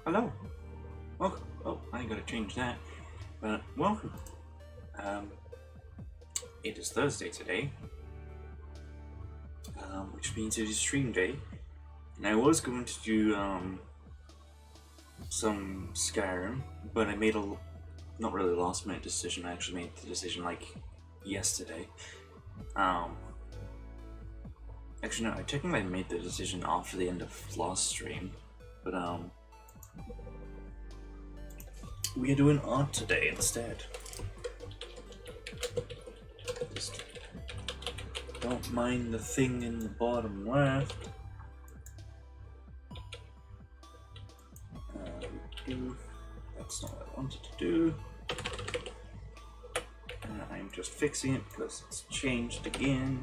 Hello, welcome. Oh, I gotta change that. But welcome. Um, it is Thursday today, which means it is stream day. And I was going to do some Skyrim, but I made a not really last minute decision. I actually made the decision like yesterday. Um, actually no, I technically made the decision after the end of last stream, but we are doing art today instead. Just don't mind the thing in the bottom left. That's not what I wanted to do. I'm just fixing it because it's changed again.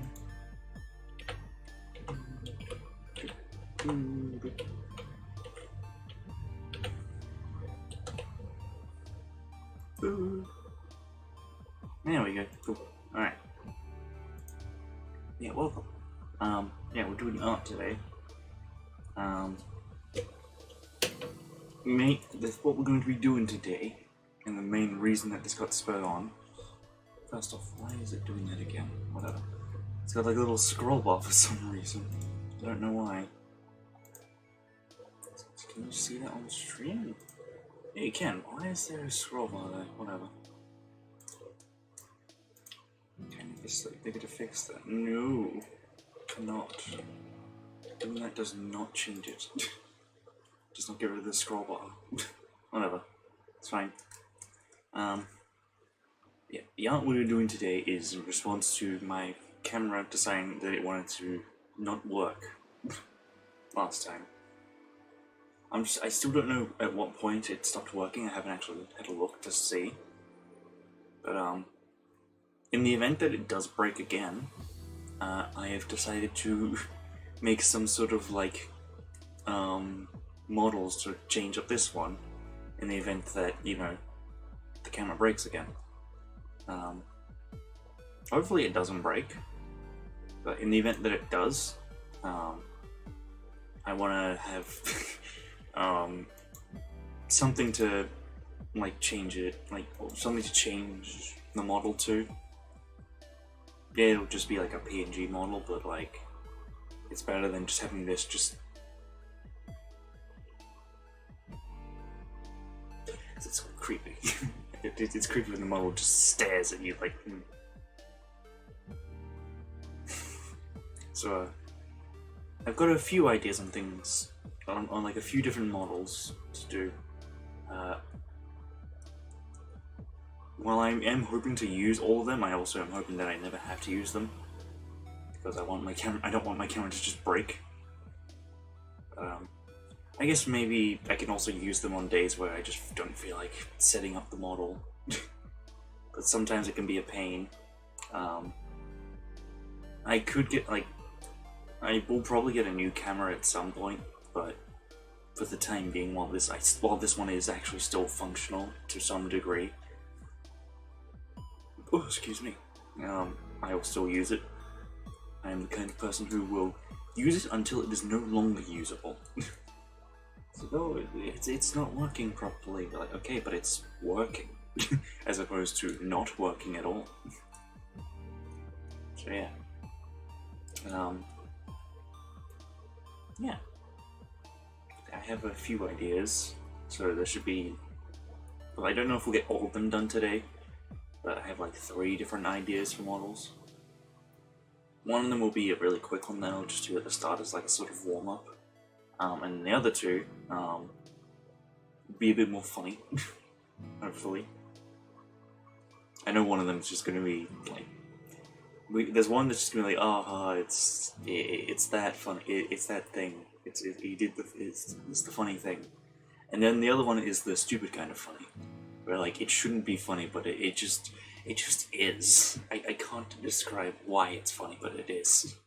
There we go. Cool. Alright. Yeah, welcome. Yeah, we're doing art today. That's what we're going to be doing today, and the main reason that this got spurred on. First off, why is it doing that again? Whatever. It's got like a little scroll bar for some reason. I don't know why. Can you see that on the stream? Yeah, you can. Why is there a scroll bar there? Whatever. Can you just like, they could have fixed that? No. Cannot. Doing that does not change it. Does not get rid of the scroll bar. Whatever. It's fine. Yeah, the art we're doing today is in response to my camera deciding that it wanted to not work last time. I still don't know at what point it stopped working. I haven't actually had a look to see. But in the event that it does break again, I have decided to make some sort of like models to change up this one in the event that, you know, the camera breaks again. Hopefully it doesn't break, but in the event that it does, I want to have something to like change it, like something to change the model to. Yeah, it'll just be like a PNG model, but like it's better than just having this just. It's creepy. It's creepy when the model just stares at you like. So I've got a few ideas on things, on like a few different models to do. While I am hoping to use all of them, I also am hoping that I never have to use them, because I don't want my camera to just break. I guess maybe I can also use them on days where I just don't feel like setting up the model, but sometimes it can be a pain. I could get like, I will probably get a new camera at some point, but for the time being, while this one is actually still functional to some degree, oh excuse me, I will still use it. I am the kind of person who will use it until it is no longer usable. So though it's not working properly, like okay, but it's working, as opposed to not working at all. So yeah. Yeah. I have a few ideas, so there should be. Well, I don't know if we'll get all of them done today, but I have like 3 different ideas for models. One of them will be a really quick one that I'll just do at the start as like a sort of warm-up. And the other 2 will be a bit more funny, hopefully. I know one of them is just going to be like, there's one that's just going to be like, oh, it's that funny, it's that thing, it's the funny thing. And then the other one is the stupid kind of funny, where like it shouldn't be funny, but it just is. I can't describe why it's funny, but it is.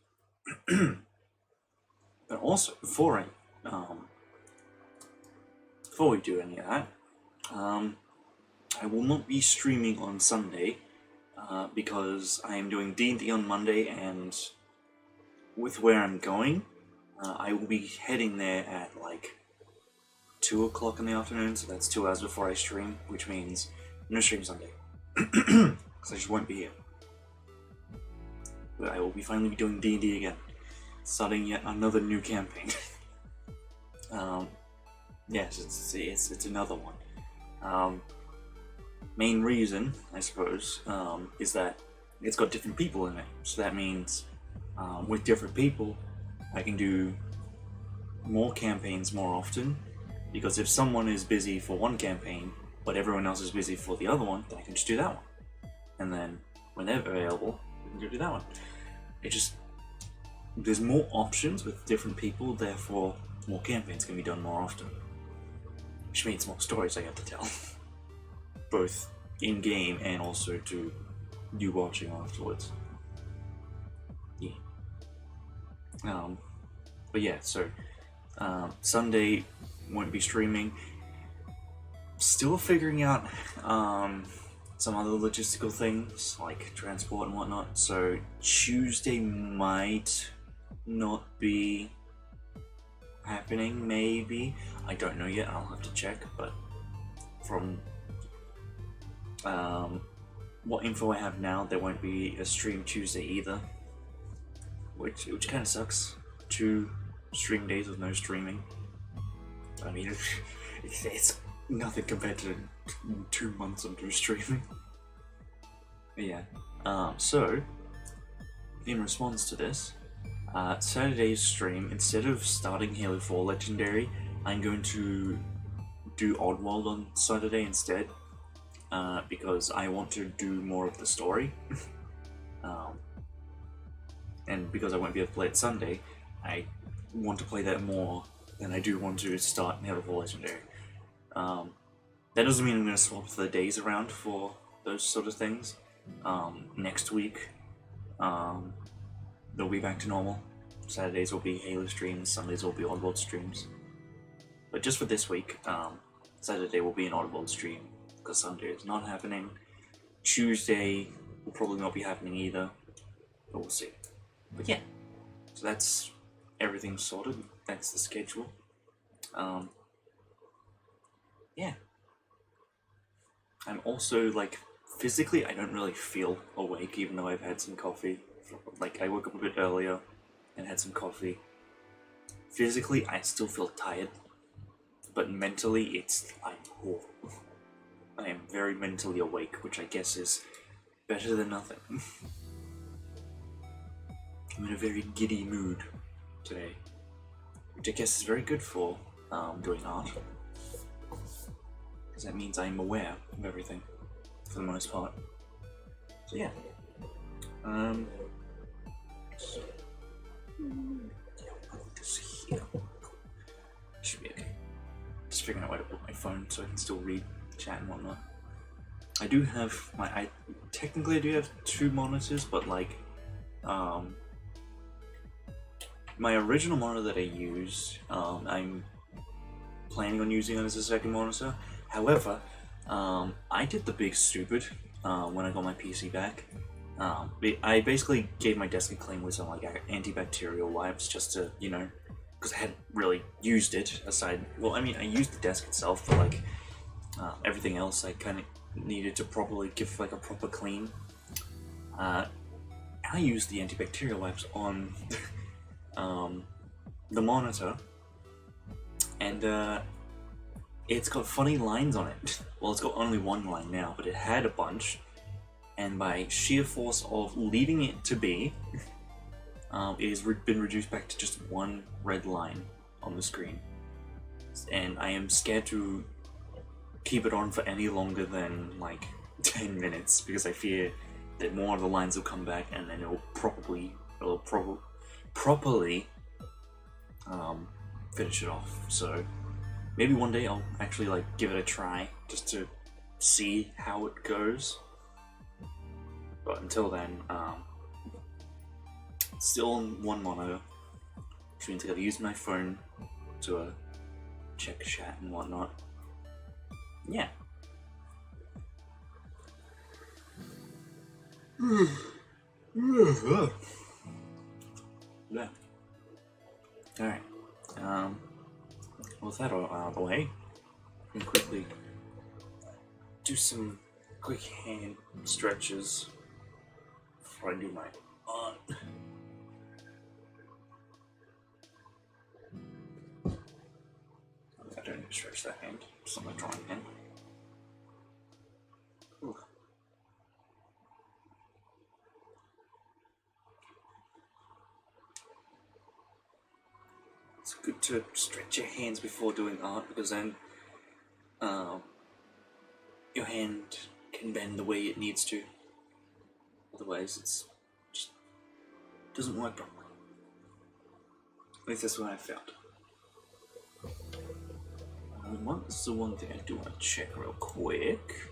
But also, before we do any of that, I will not be streaming on Sunday, because I am doing D&D on Monday, and with where I'm going, I will be heading there at like 2 o'clock in the afternoon, so that's 2 hours before I stream, which means no stream Sunday. Because I just won't be here. But I will be finally doing D&D again. Starting yet another new campaign. Yes, it's another one. Main reason, I suppose, is that it's got different people in it. So that means with different people, I can do more campaigns more often, because if someone is busy for one campaign, but everyone else is busy for the other one, then I can just do that one. And then, when they're available, we can go do that one. There's more options with different people, therefore more campaigns can be done more often. Which means more stories I have to tell. Both in-game and also to you watching afterwards. Yeah. But yeah, so Sunday won't be streaming. Still figuring out some other logistical things like transport and whatnot. So Tuesday might not be happening, maybe. I don't know yet, I'll have to check, but from what info I have now, there won't be a stream Tuesday either, which kind of sucks. 2 stream days with no streaming. I mean, it's nothing compared to 2 months of no streaming. But yeah, so in response to this, Saturday's stream, instead of starting Halo 4 Legendary, I'm going to do Oddworld on Saturday instead, because I want to do more of the story. And because I won't be able to play it Sunday, I want to play that more than I do want to start Halo 4 Legendary. That doesn't mean I'm going to swap the days around for those sort of things. Next week, they'll be back to normal. Saturdays will be Halo streams, Sundays will be Oddworld streams. But just for this week, Saturday will be an Oddworld stream, because Sunday is not happening. Tuesday will probably not be happening either, but we'll see. But yeah, so that's everything sorted. That's the schedule. Yeah. I'm also, like, physically I don't really feel awake even though I've had some coffee. Like, I woke up a bit earlier and had some coffee. Physically I still feel tired, but mentally I am very mentally awake, which I guess is better than nothing. I'm in a very giddy mood today, which I guess is very good for doing art, because that means I'm aware of everything for the most part. So yeah, put this here. Should be okay. Just figuring out where to put my phone so I can still read, chat, and whatnot. I do have technically I do have 2 monitors, but like, my original monitor that I use, I'm planning on using it as a second monitor. However, I did the big stupid when I got my PC back. I basically gave my desk a clean with some like antibacterial wipes, just to, you know, because I hadn't really used it aside. Well, I mean, I used the desk itself, but like everything else, I kind of needed to properly give like a proper clean. I used the antibacterial wipes on the monitor, and it's got funny lines on it. Well, it's got only one line now, but it had a bunch, and by sheer force of leaving it to be, it has been reduced back to just one red line on the screen. And I am scared to keep it on for any longer than like 10 minutes, because I fear that more of the lines will come back, and then it'll properly finish it off. So maybe one day I'll actually like give it a try, just to see how it goes. But until then, still on one monitor, which means I gotta use my phone to check chat and whatnot. Yeah. Yeah. Alright. with that out of the way, I can quickly do some quick hand stretches before I do my art. I don't need to stretch that hand, just on my drawing hand. Ooh. It's good to stretch your hands before doing art, because then your hand can bend the way it needs to. Otherwise, it's just doesn't work properly. At least that's what I found. This is the one thing I do want to check real quick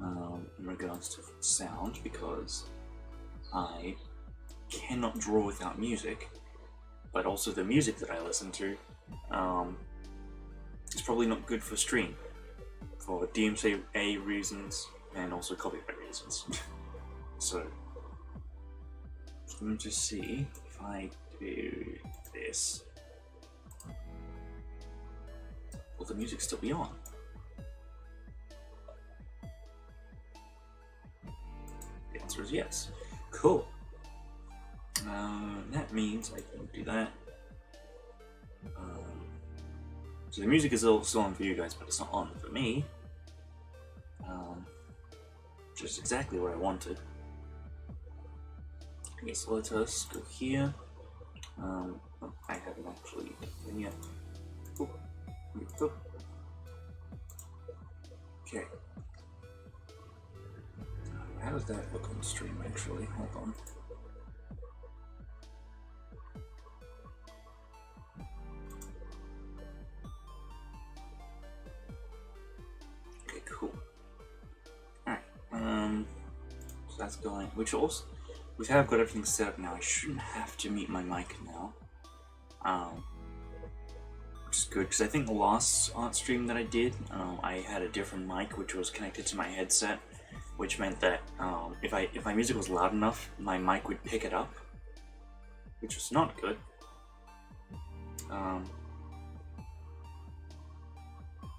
in regards to sound, because I cannot draw without music, but also the music that I listen to is probably not good for stream, for DMCA reasons and also copyright reasons. So I'm going to see if I do this. Will the music still be on? The answer is yes. Cool. That means I can do that. So the music is still on for you guys, but it's not on for me. Just exactly what I wanted. Okay, so let us go here. I haven't actually done yet. Oh, here we go. Okay. How does that look on stream actually? Hold on. Okay, cool. Alright, so that's going, which also, we have got everything set up now. I shouldn't have to mute my mic now. Which is good, because I think the last art stream that I did, I had a different mic which was connected to my headset, which meant that if my music was loud enough, my mic would pick it up, which was not good.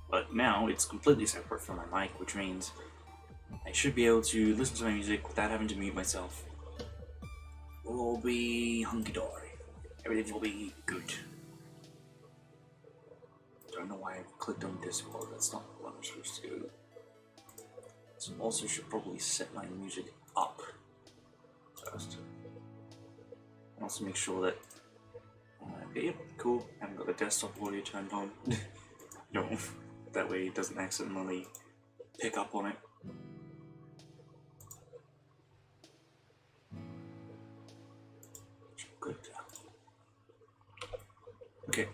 But now it's completely separate from my mic, which means I should be able to listen to my music without having to mute myself. We'll be hunky-dory. Everything will be good. Don't know why I clicked on Discord, that's not what I'm supposed to do. So I also should probably set my music up first. And also make sure that, okay, yep, cool, I haven't got the desktop audio turned on. No, that way it doesn't accidentally pick up on it. Good. Okay.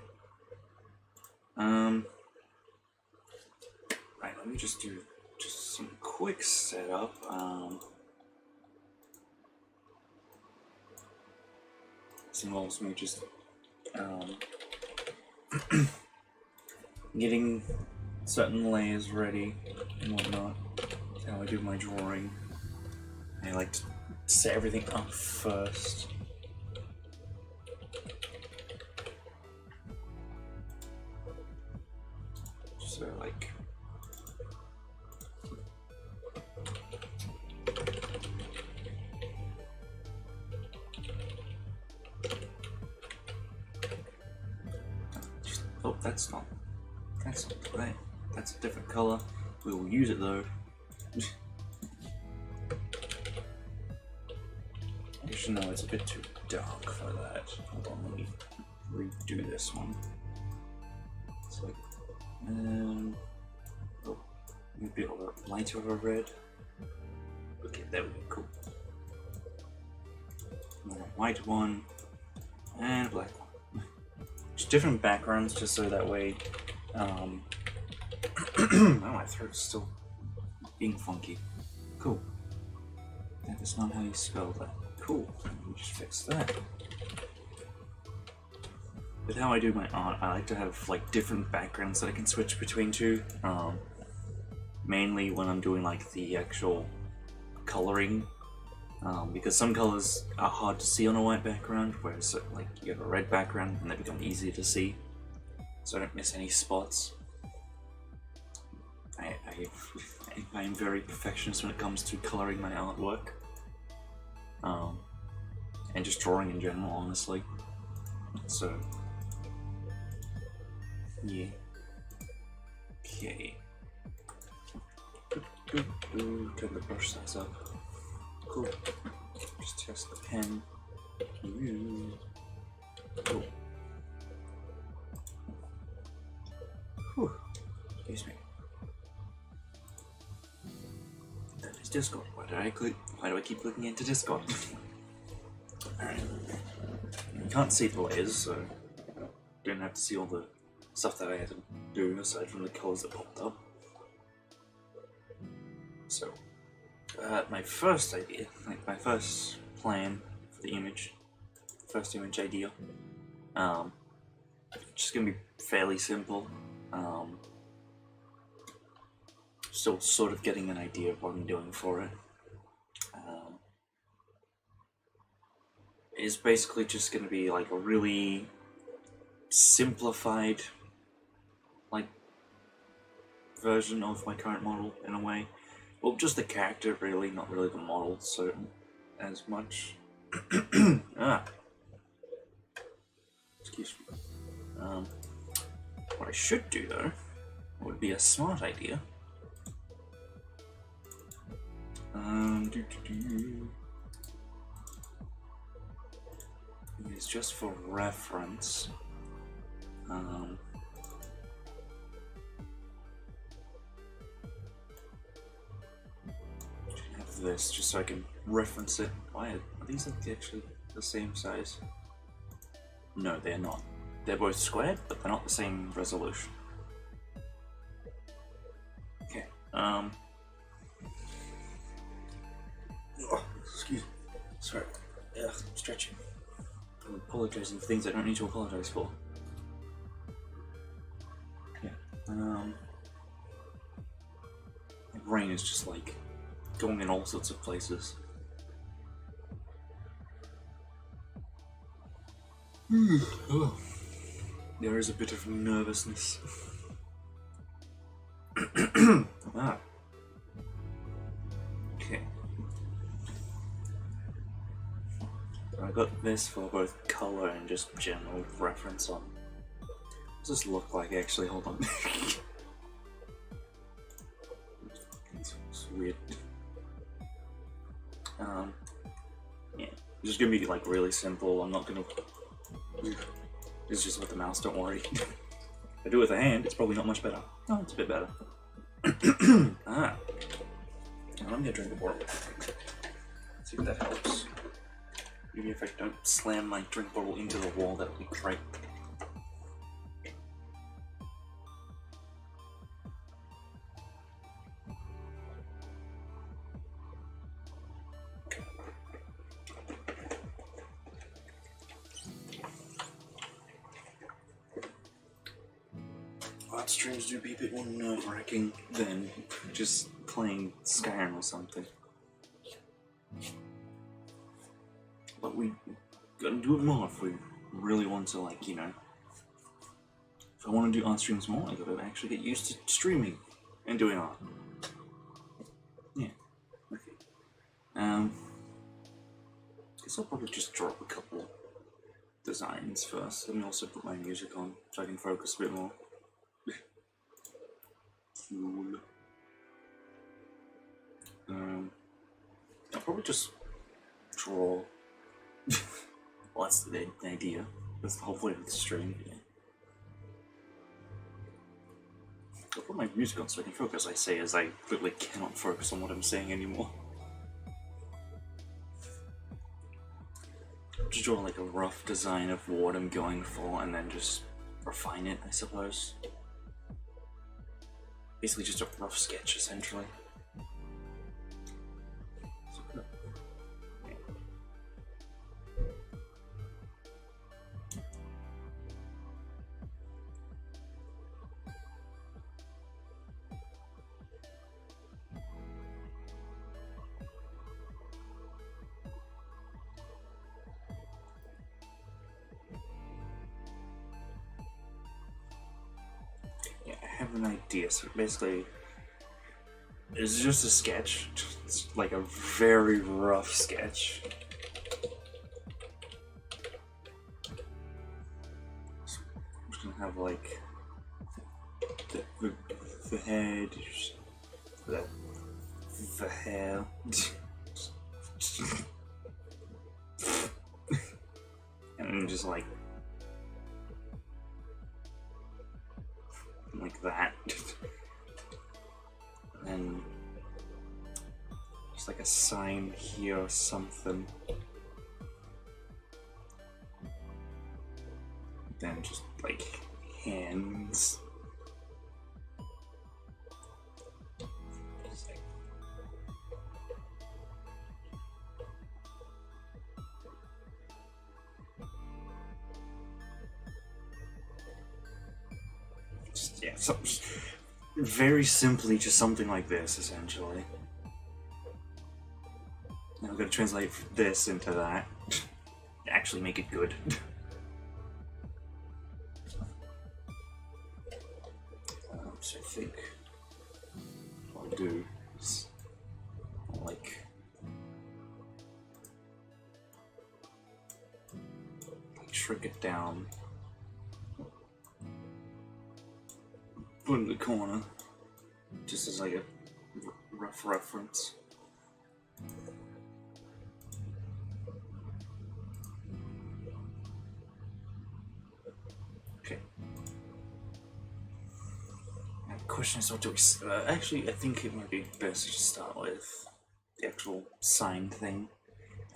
Right, let me just do some quick setup. This involves me just getting certain layers ready and whatnot. That's how I do my drawing. I like to set everything up first. So like oh, that's not right. That's a different color. We will use it though. Actually, no, it's a bit too dark for that. Hold on, let me redo this one. It's like, oh, maybe a bit lighter of a red. Okay, there we go, cool. More white one, and a black one. Just different backgrounds, just so that way, oh, my throat's still being funky. Cool. That is not how you spell that. Cool, let me just fix that. With how I do my art, I like to have like different backgrounds that I can switch between two. Mainly when I'm doing like the actual coloring, because some colors are hard to see on a white background, whereas like you have a red background and they become easier to see. so I don't miss any spots. I am very perfectionist when it comes to colouring my artwork. And just drawing in general, honestly. So, yeah. Okay. Turn the brush size up. Cool. Just test the pen. Cool. Whew. Excuse me. That is Discord. Why do I keep clicking into Discord? Alright. You can't see the layers, so you don't have to see all the stuff that I had to do aside from the colours that popped up. So, my first idea, like my first plan for the image, first image idea, just gonna be fairly simple. Still sort of getting an idea of what I'm doing for it. It's basically just gonna be like a really simplified, like, version of my current model in a way. Well, just the character, really, not really the model, so as much. Excuse me. What I should do, though, would be a smart idea. It's just for reference. Have this just so I can reference it. Why are these actually the same size? No, they're not. They're both squared, but they're not the same resolution. Okay. Oh, excuse me. Sorry. Ugh, I'm stretching. I'm apologizing for things I don't need to apologize for. Yeah. My brain is just like going in all sorts of places. Oh. There is a bit of nervousness. Okay. So I got this for both color and just general reference on. What does this look like actually? Hold on. It's weird. Yeah. It's just gonna be like really simple. I'm not gonna. It's just with the mouse, don't worry. If I do it with a hand, it's probably not much better. Oh, it's a bit better. I'm gonna drink the water. See if that helps. Even if I don't slam my drink bottle into the wall, that would be great. Art streams do be a bit more nerve-wracking than just playing Skyrim or something. But we gotta do it more if we really want to, like, you know. If I want to do art streams more, I gotta actually get used to streaming and doing art. Yeah. Okay. Guess I'll probably just drop a couple designs first. Let me also put my music on so I can focus a bit more. Cool. I'll probably just draw. Well, that's the idea. That's the whole point of the stream. Yeah. I'll put my music on so I can focus, I say, as I literally cannot focus on what I'm saying anymore. I'll just draw like a rough design of what I'm going for and then just refine it, I suppose. Basically just a rough sketch, essentially. have an idea. So basically, it's just a sketch. It's like a very rough sketch. So I'm just gonna have like the head, the hair. And just like that. And then just like a sign here or something. Then just like hands. Yeah, so very simply, just something like this, essentially. Now I'm gonna translate this into that. Actually make it good. So I think what I'll do is like shrink it down. Put it in the corner, just as like a rough reference. Okay. Now the question is, what do we? Actually, I think it might be best to start with the actual sign thing,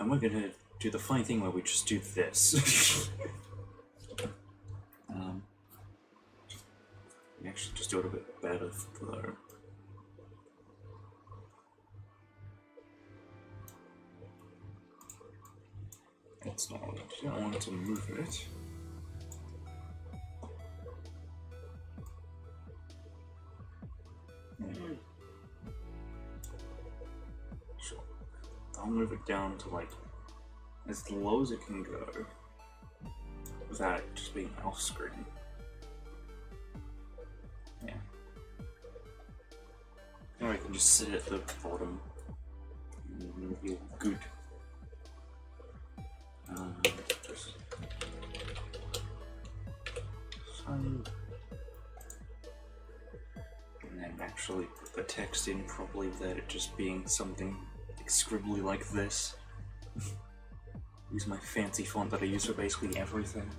and we're gonna do the funny thing where we just do this. Actually, just do it a bit better though. It's not. I don't want to move it. Sure. I'll move it down to like as low as it can go without it just being off screen. Yeah. Or I can just sit at the bottom and it'll be good. Just and then actually put the text in properly without it just being something scribbly like this. Use my fancy font that I use for basically everything.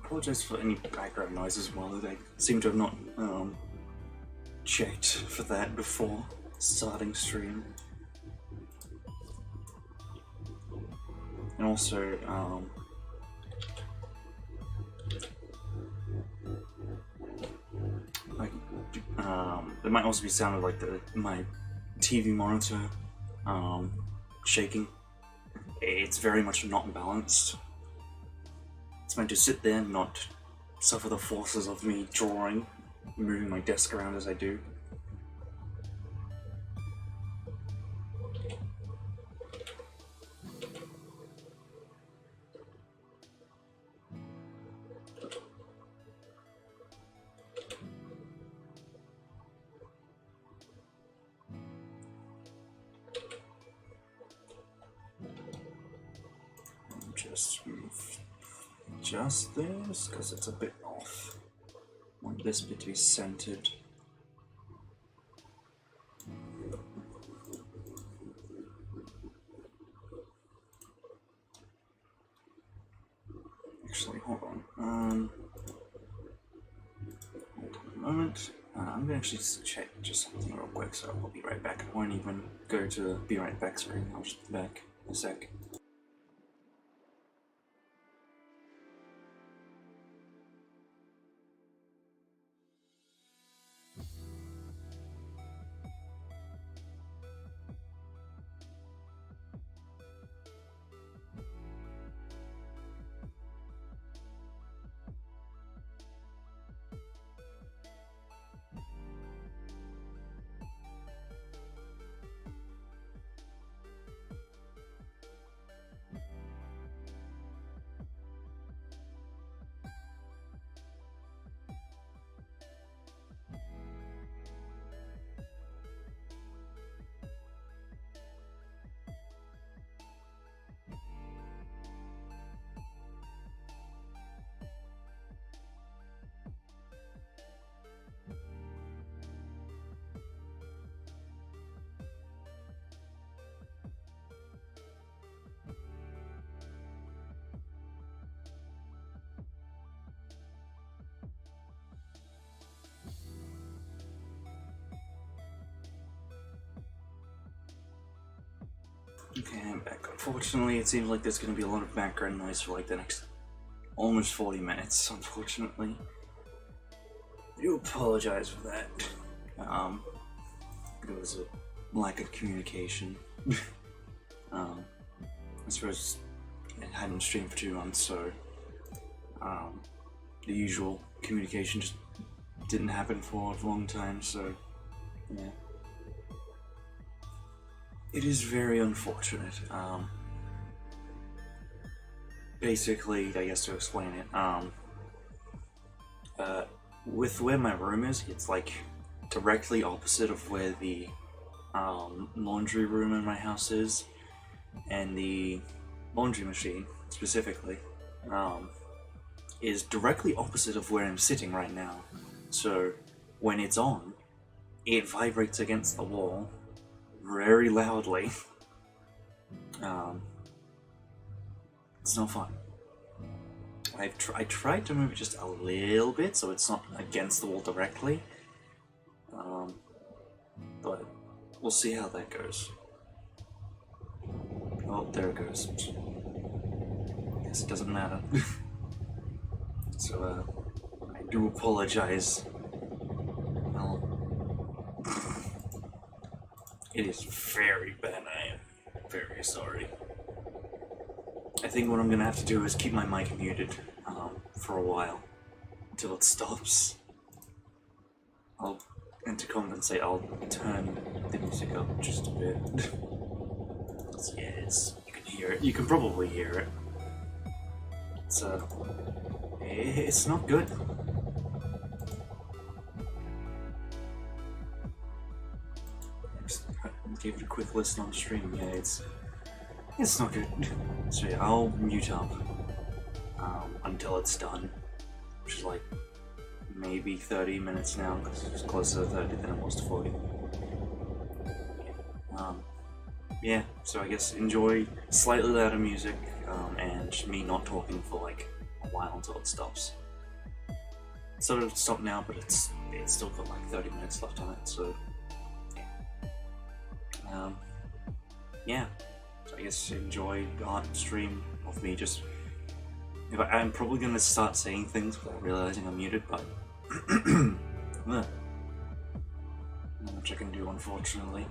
Apologize for any background noise as well. I seem to have not checked for that before starting stream. And also, there might also be sound of like my TV monitor shaking. It's very much not balanced. It's meant to sit there and not suffer the forces of me drawing, moving my desk around as I do. Just move just this, because it's a bit off. I want this bit to be centered. Actually, hold on. Hold on a moment. I'm gonna actually just check just something real quick, so I'll be right back. I won't even go to the be right back screen. I'll just be back in a sec. Okay, I'm back. Unfortunately, it seems like there's going to be a lot of background noise for like the next almost 40 minutes, unfortunately. I do apologize for that. There was a lack of communication. I suppose it hadn't streamed for 2 months, so the usual communication just didn't happen for a long time, so yeah. It is very unfortunate. Basically, I guess to explain it, with where my room is, it's like directly opposite of where the laundry room in my house is, and the laundry machine specifically is directly opposite of where I'm sitting right now. So when it's on, it vibrates against the wall very loudly. It's not fun. I tried to move it just a little bit so it's not against the wall directly, but we'll see how that goes. Oh, there it goes. Guess it doesn't matter. So, I do apologize. Well, it is very bad. I am very sorry. I think what I'm gonna have to do is keep my mic muted for a while until it stops. And to compensate, I'll turn the music up just a bit. Yes, you can hear it. You can probably hear it. It's not good. Give it a quick listen on stream. Yeah, it's not good. So yeah, I'll mute up until it's done, which is like maybe 30 minutes now, because it's closer to 30 than it was to 40. Yeah, so I guess enjoy slightly louder music and me not talking for like a while until it stops. It's sort of stopped now, but it's still got like 30 minutes left on it, so yeah. So I guess enjoy the stream of me just... I'm probably gonna start saying things without realizing I'm muted, but not much I can do, unfortunately.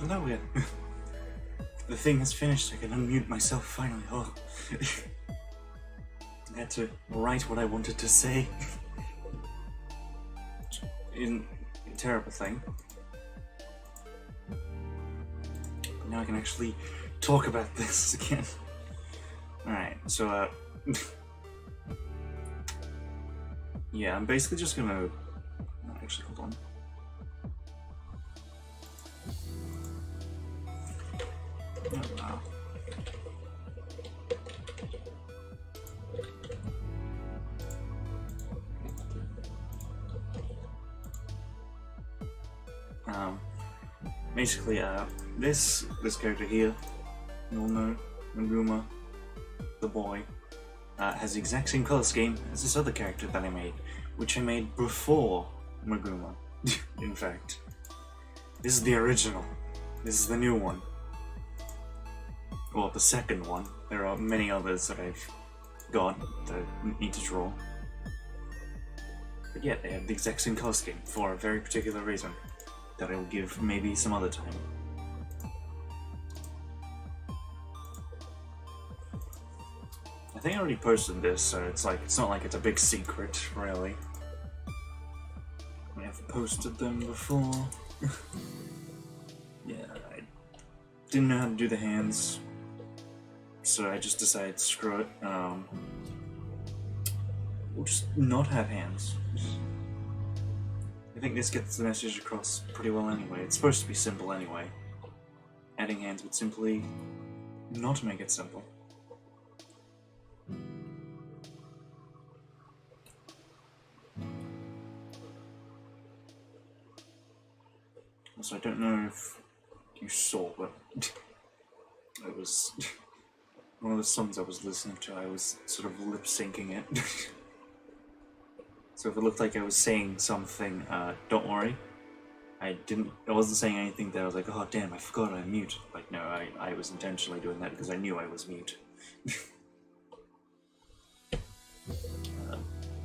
Hello again. The thing has finished. I can unmute myself finally. Oh. I had to write what I wanted to say. Isn't a terrible thing. Now I can actually talk about this again. Alright, so yeah, I'm basically just gonna... Actually, hold on. Oh, no. Basically, this character here, you'll know, Naguma, the boy, has the exact same color scheme as this other character that I made, which I made before Maguma, in fact. This is the original. This is the new one. Well, the second one. There are many others that I've got that I need to draw. But yeah, they have the exact same color scheme for a very particular reason that I will give maybe some other time. I think I already posted this, so it's not like it's a big secret, really. I have posted them before. Yeah, I didn't know how to do the hands, so I just decided, screw it. We'll just not have hands. I think this gets the message across pretty well anyway. It's supposed to be simple anyway. Adding hands would simply not make it simple. Also, I don't know if you saw, but it was one of the songs I was listening to. I was sort of lip-syncing it. So if it looked like I was saying something, don't worry. I wasn't saying anything that I was like, oh damn, I forgot I'm mute. Like, no, I was intentionally doing that because I knew I was mute.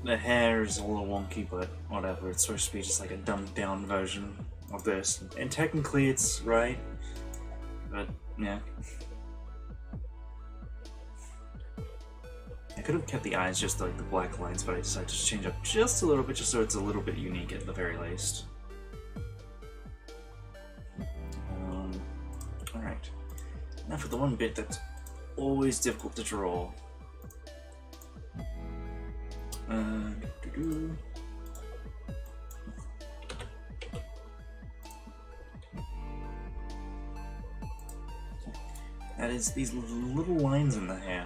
The hair is a little wonky, but whatever. It's supposed to be just like a dumbed down version of this. And technically it's right, but yeah. I could have kept the eyes just like the black lines, but I decided to change up just a little bit, just so it's a little bit unique at the very least. Alright. Now for the one bit that's always difficult to draw. That is these little lines in the hair.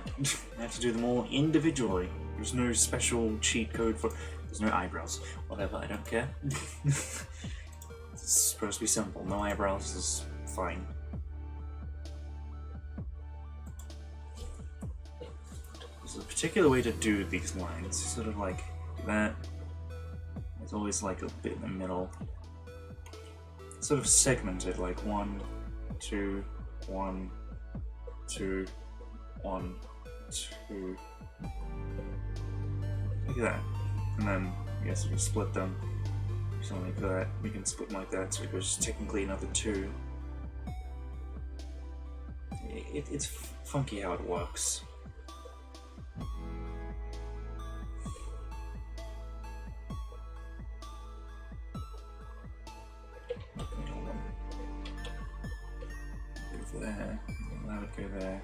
I have to do them all individually. There's no special cheat code for... There's no eyebrows. Whatever, I don't care. It's supposed to be simple. No eyebrows is fine. There's a particular way to do these lines. Sort of like that. There's always like a bit in the middle. Sort of segmented, like 1, 2, 1, 2, 1, 2. Like that. And then I guess we split them. Something like that. We can split them like that, so it goes technically another 2. It's funky how it works. There. That would go there.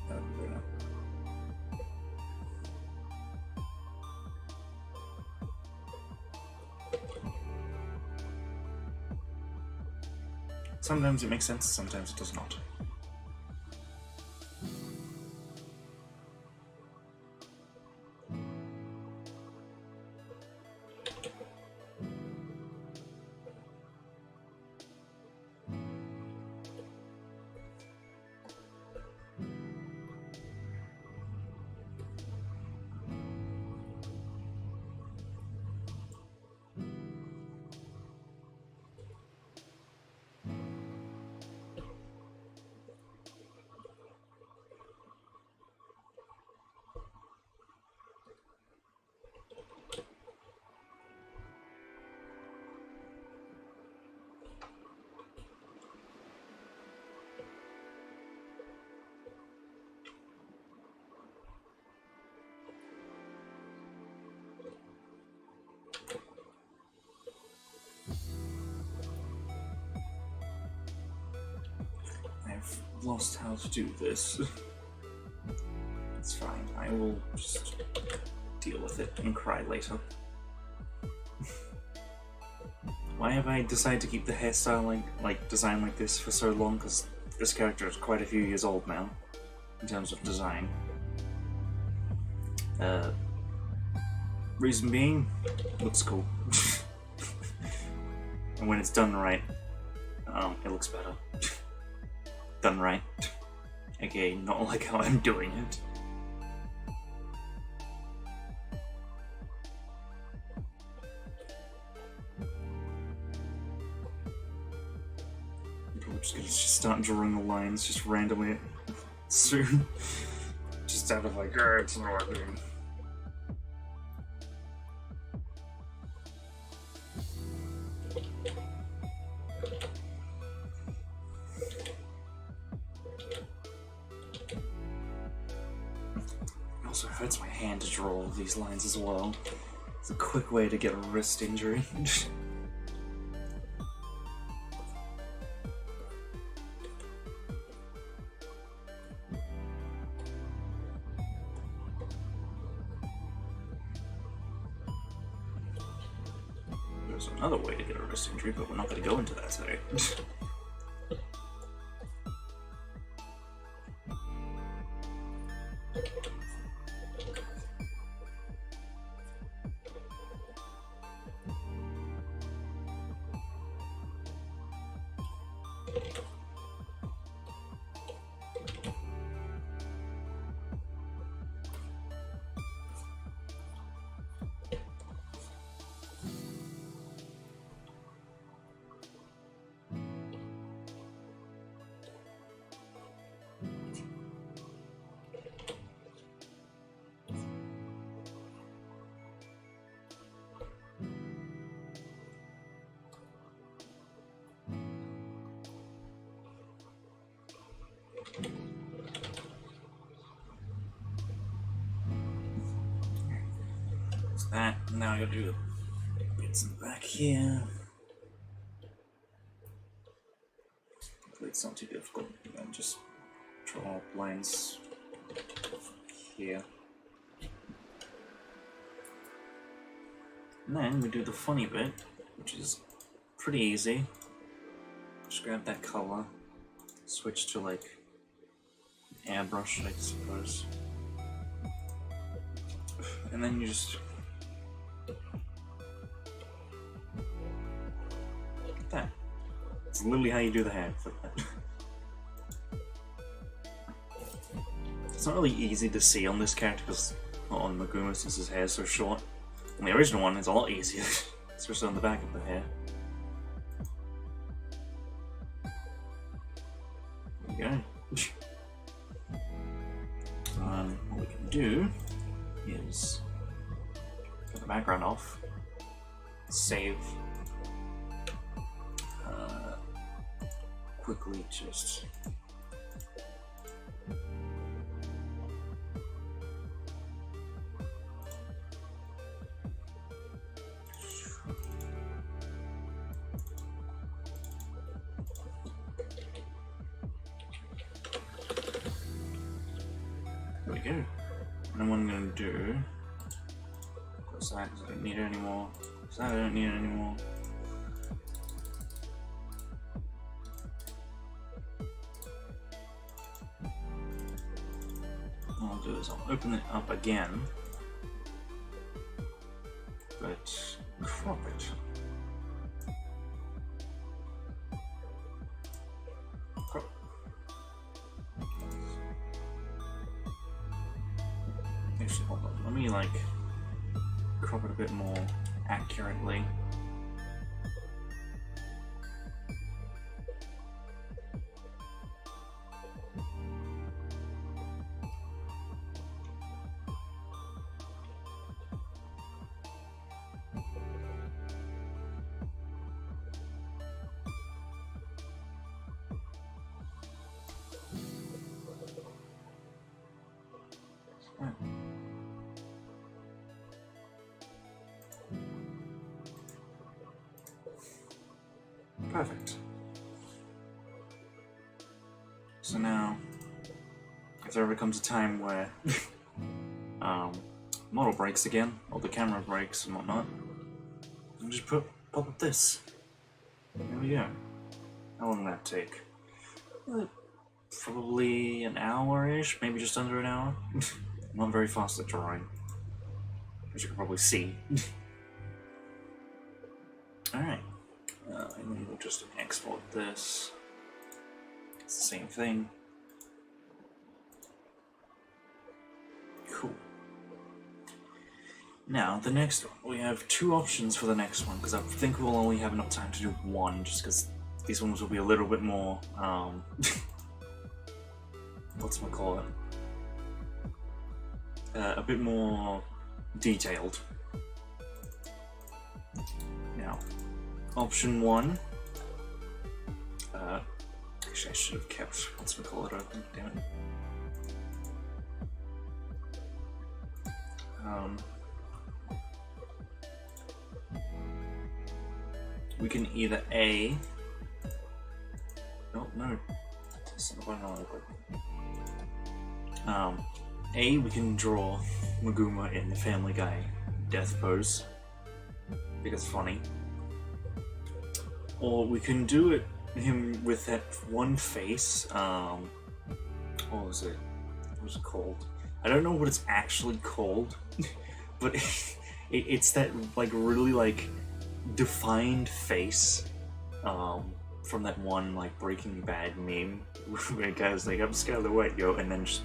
That would go there. Sometimes it makes sense, sometimes it does not. lost how to do this. It's fine. I will just deal with it and cry later. Why have I decided to keep the hairstyle like design like this for so long? Because this character is quite a few years old now, in terms of design. Reason being, looks cool. And when it's done right, it looks better. Done right. Okay, not like how I'm doing it. I'm just gonna start drawing the lines just randomly soon. Just out of like, it's not working. It also hurts my hand to draw all of these lines as well. It's a quick way to get a wrist injury. There's another way to get a wrist injury, but we're not going to go into that today. That. Now I gotta do the bits in the back here. Hopefully it's not too difficult. And just draw lines here. And then we do the funny bit, which is pretty easy. Just grab that color, switch to like airbrush, I suppose. And then you just that. It's literally how you do the hair. It's like that. It's not really easy to see on this character because on Meguma, since his hair is so short. On the original one, it's a lot easier, especially on the back of the hair. There we go. What we can do is get the background off, save, quickly just there we go. And then what I'm going to do, close that because I don't need it anymore, close that I don't need it anymore. What I'll do is I'll open it up again, but crop it. Crop. Actually, hold on. Let me like crop it a bit more accurately. Perfect. So now, if there ever comes a time where model breaks again, or the camera breaks and whatnot, I'll just pop up this. There we go. How long will that take? Probably an hour-ish, maybe just under an hour. I'm not very fast at drawing, as you can probably see. Alright, and then we'll just export this. It's the same thing. Cool. Now, the next one. We have two options for the next one, because I think we'll only have enough time to do one, just because these ones will be a little bit more, whatchamacallit? A bit more detailed. Now, option one. Actually, I should have kept whatchamacallit open, damn it. We can either A. Oh, no. That's not going on. A, we can draw Maguma in the Family Guy death pose, because it's funny. Or we can do it him with that one face. What was it? What was it called? I don't know what it's actually called, but it's that like really like defined face from that one like Breaking Bad meme where a guy's like, "I'm scared of the white yo," and then just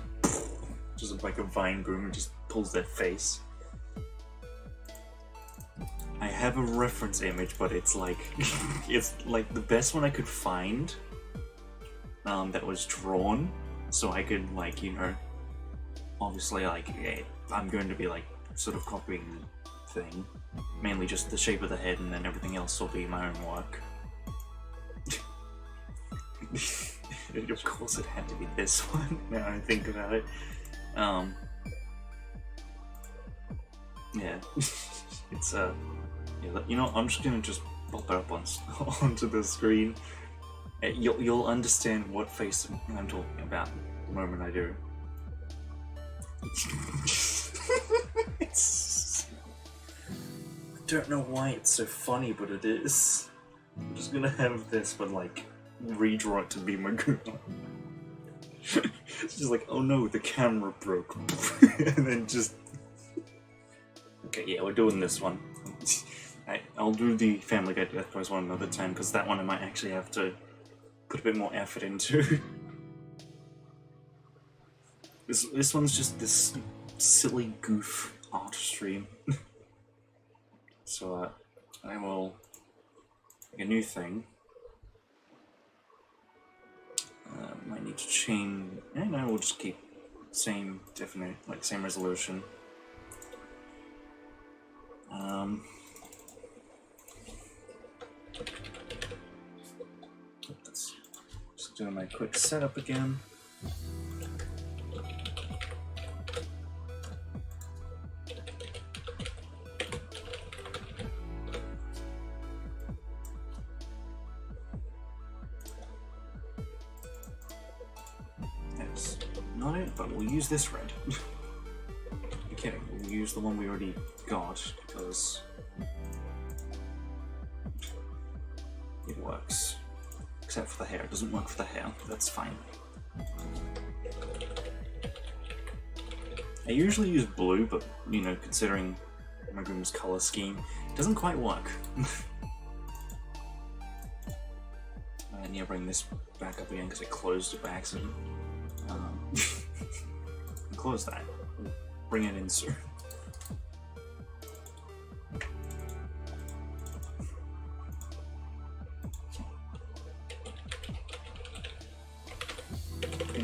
like a vine groomer just pulls that face. I have a reference image, but it's like it's like the best one I could find that was drawn, so I could like, you know, obviously like I'm going to be like sort of copying the thing, mainly just the shape of the head, and then everything else will be my own work. Of course it had to be this one, now I think about it. Yeah, it's yeah, you know, I'm just gonna pop it up onto the screen. You'll understand what face I'm talking about the moment I do. I don't know why it's so funny, but it is. I'm just gonna have this, but like redraw it to be Maguma. It's just like, oh no, the camera broke, and then just. Okay, yeah, we're doing this one. I'll do the Family Guy Death Pose one another time, because that one I might actually have to put a bit more effort into. This one's just this silly goof art stream. So I will make a new thing. Might need to change, and I will just keep same definite, like same resolution. Let's just do my quick setup again. That's not it, but we'll use this red. You're kidding, we'll use the one we already got, because it works. Except for the hair, it doesn't work for the hair, that's fine. I usually use blue, but, you know, considering Maguma's color scheme, it doesn't quite work. I need to bring this back up again because it closed it by accident. Close that. Bring it in soon.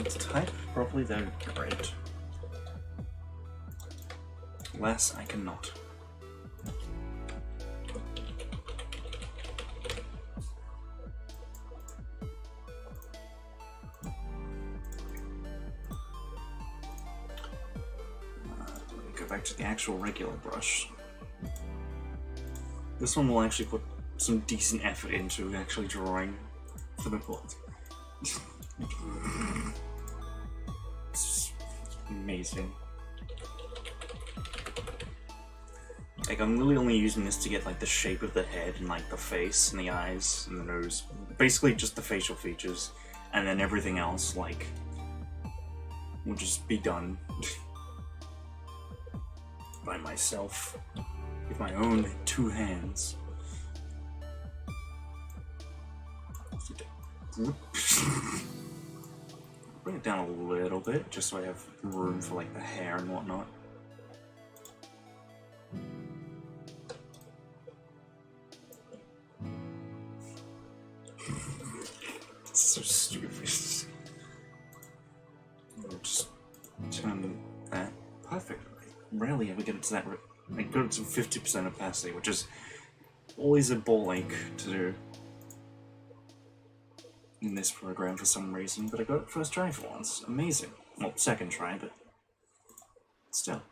To type properly, though, great. Less I cannot. Let me go back to the actual regular brush. This one will actually put some decent effort into actually drawing for the plot. It's amazing. Like, I'm really only using this to get, like, the shape of the head and, like, the face and the eyes and the nose. Basically just the facial features. And then everything else, like, will just be done by myself with my own 2 hands. Bring it down a little bit, just so I have room for, like, the hair and whatnot. It's so stupid. I'll just turn that perfect. I rarely ever get it to that. I go to 50% opacity, which is always a ball ache to do in this program for some reason, but I got it first try for once. Amazing. Well, second try, but still.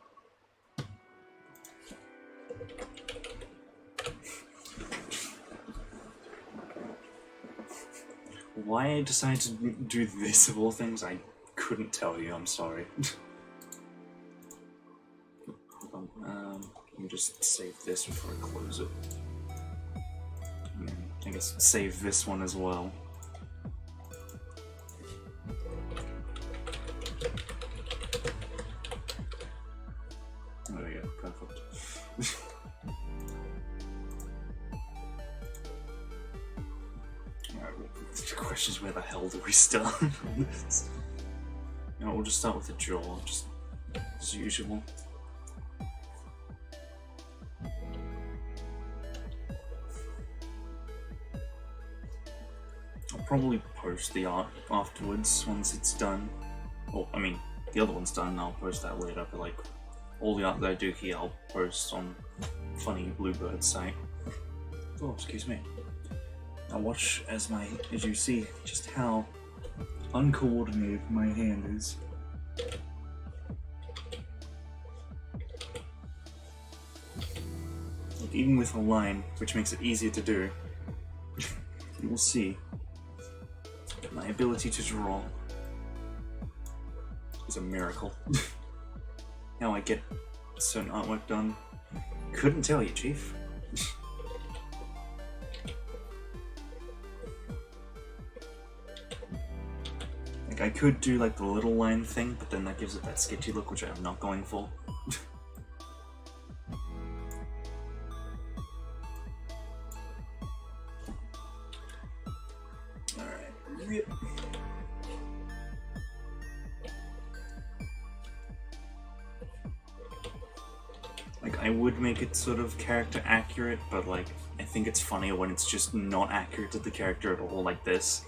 Why I decided to do this of all things, I couldn't tell you, I'm sorry. Hold on, let me just save this before I close it. I guess save this one as well. There we go, perfect. The question is, where the hell do we start on this? You know, we'll just start with the jaw, just as usual. I'll probably post the art afterwards once it's done. Well, I mean, the other one's done, I'll post that later, but like, all the art that I do here I'll post on Funny Bluebird site. Oh, excuse me. Now watch as you see just how uncoordinated my hand is. Like, even with a line, which makes it easier to do, you will see my ability to draw is a miracle. How I get certain artwork done, couldn't tell you, Chief. Like, I could do like the little line thing, but then that gives it that sketchy look, which I'm not going for. Alright. Like, I would make it sort of character accurate, but like, I think it's funnier when it's just not accurate to the character at all, like this.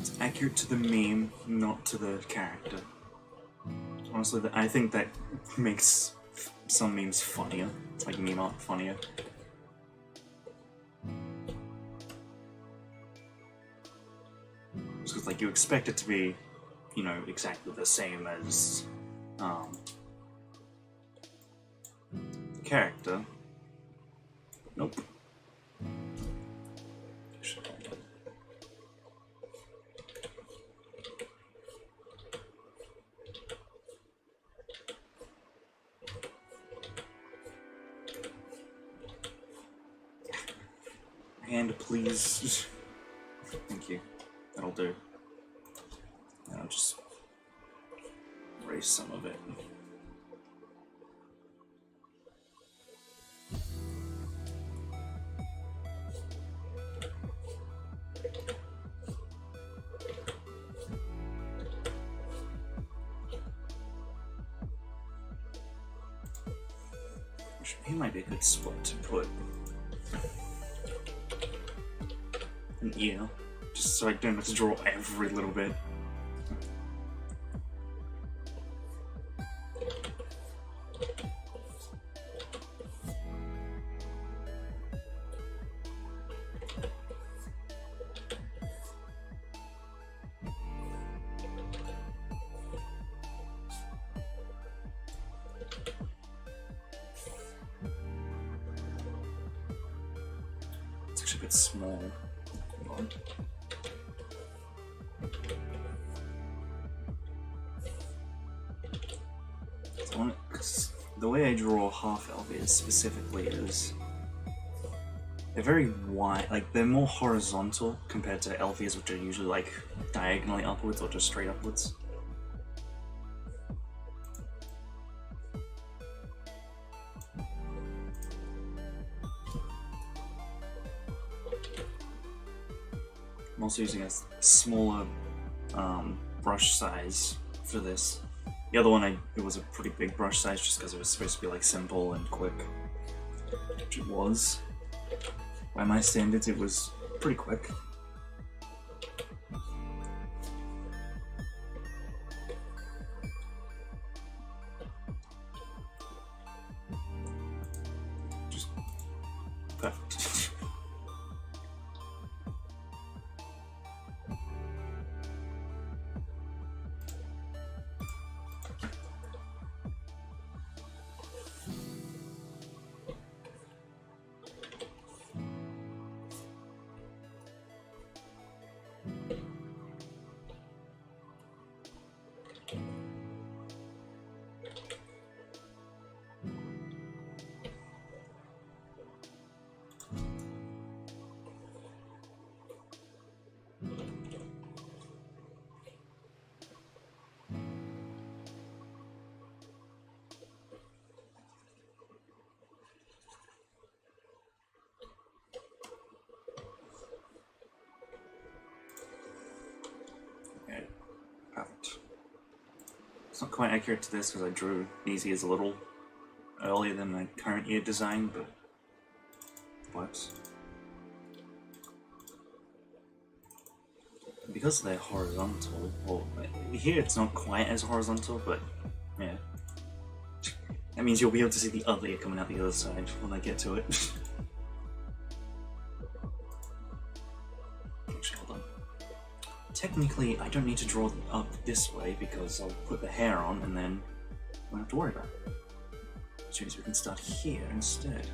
It's accurate to the meme, not to the character. Honestly, I think that makes some memes funnier, like meme art funnier. Because like, you expect it to be, you know, exactly the same as the character. Nope. Hand, please. Thank you. That'll do. And I'll just erase some of it. He might be a good spot to put an ear, just so I don't have to draw every little bit. it small. Hold on. Because the way I draw half Alvears specifically is they're very wide, like they're more horizontal compared to Alvears, which are usually like diagonally upwards or just straight upwards. I'm also using a smaller brush size for this. The other one, it was a pretty big brush size just because it was supposed to be like simple and quick, which it was. By my standards, it was pretty quick. Just perfect. It's not quite accurate to this because I drew these ears a little earlier than my current ear design, but it works. Because they're horizontal, well, here it's not quite as horizontal, but yeah. That means you'll be able to see the other ear coming out the other side when I get to it. Technically, I don't need to draw up this way because I'll put the hair on and then I won't have to worry about it. Which means we can start here instead.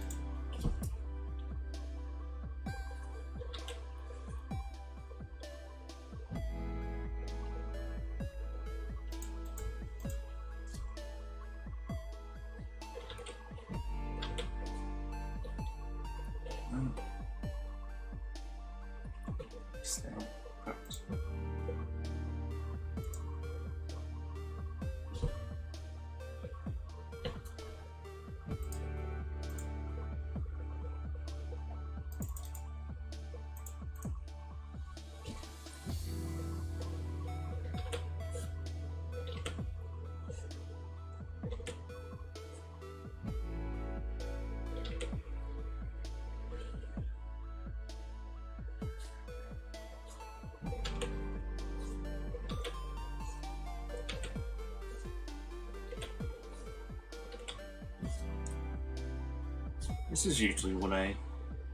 This is usually what I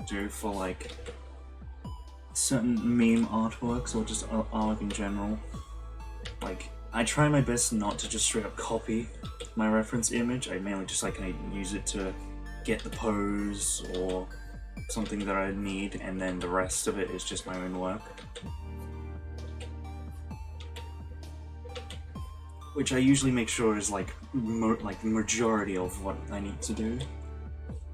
do for like certain meme artworks or just art in general. Like, I try my best not to just straight up copy my reference image. I mainly just like use it to get the pose or something that I need, and then the rest of it is just my own work. Which I usually make sure is like the majority of what I need to do.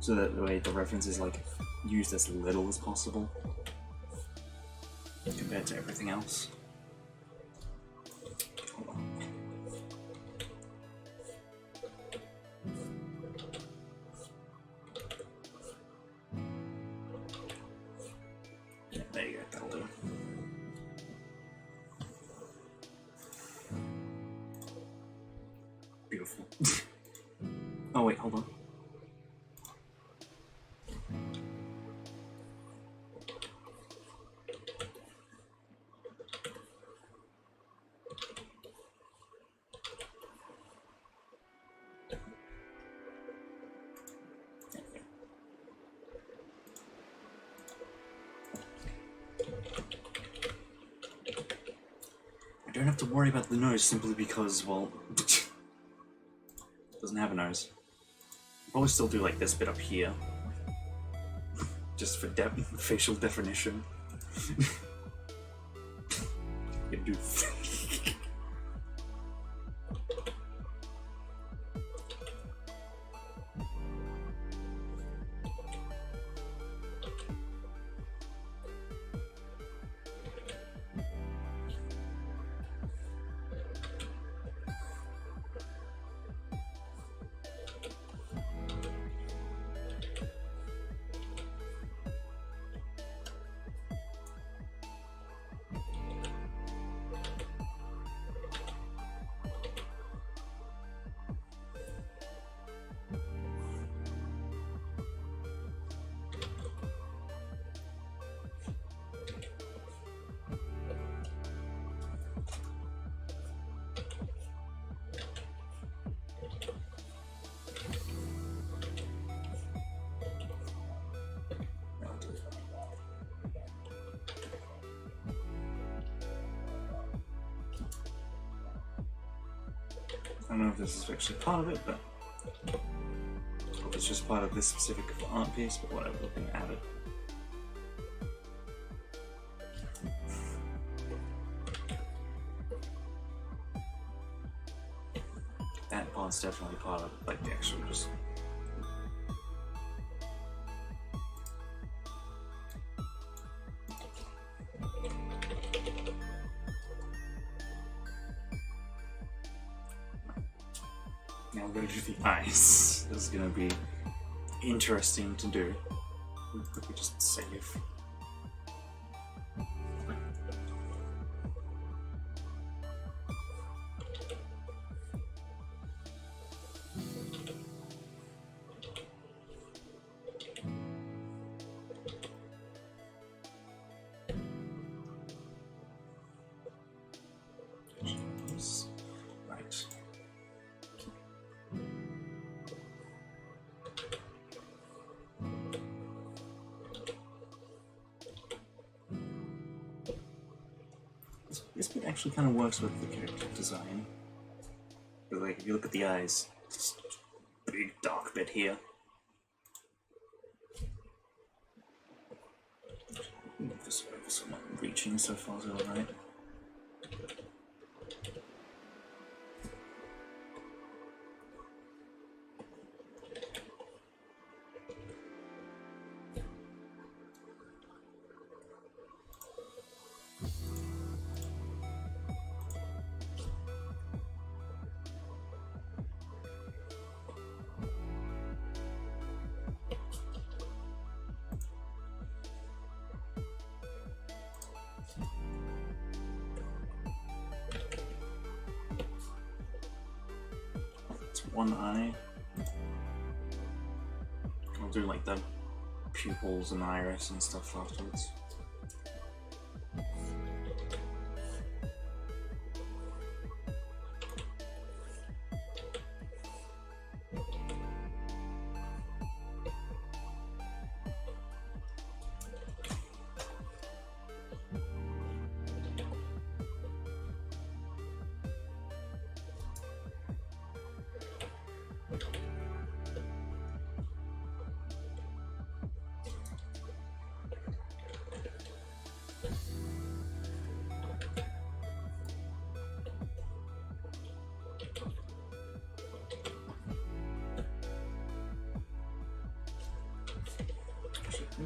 So that the way the reference is like used as little as possible compared to everything else. Hold on. Yeah, there you go, that'll do. Beautiful. Oh wait, hold on. I don't have to worry about the nose simply because, well, it doesn't have a nose. I'll probably still do like this bit up here. just for facial definition. You do. I don't know if this is actually part of it, but it's just part of this specific art piece, but whatever, we can add it. That part's definitely part of like the actual just. Now we're going to do the eyes. This is going to be interesting to do. We just save. Right. This bit actually kind of works with the character design. But like, if you look at the eyes, it's a big dark bit here. Move this over so I'm not reaching so far to the right. One eye. I'll do like the pupils and iris and stuff afterwards.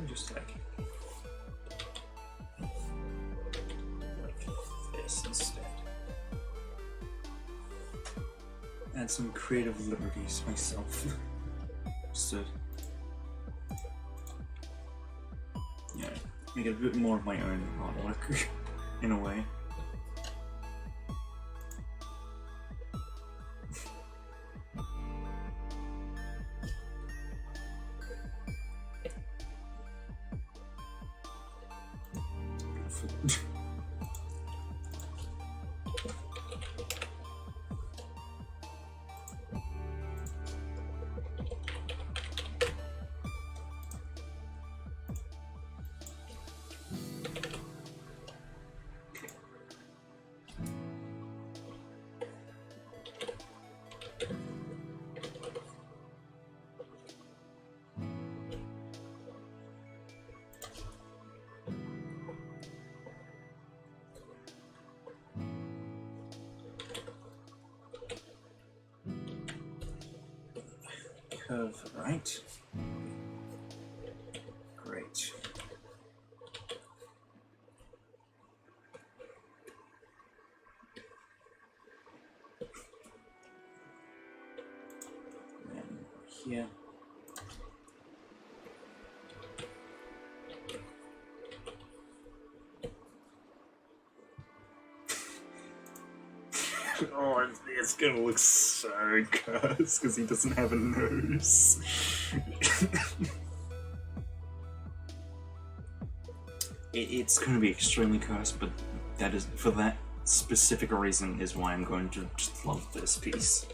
Just like this instead. Add some creative liberties myself. Just to, yeah, make it a bit more of my own artwork in a way. curve right. Great. And here. Oh, it's gonna look so cursed because he doesn't have a nose. It's gonna be extremely cursed, but that is, for that specific reason, is why I'm going to just love this piece.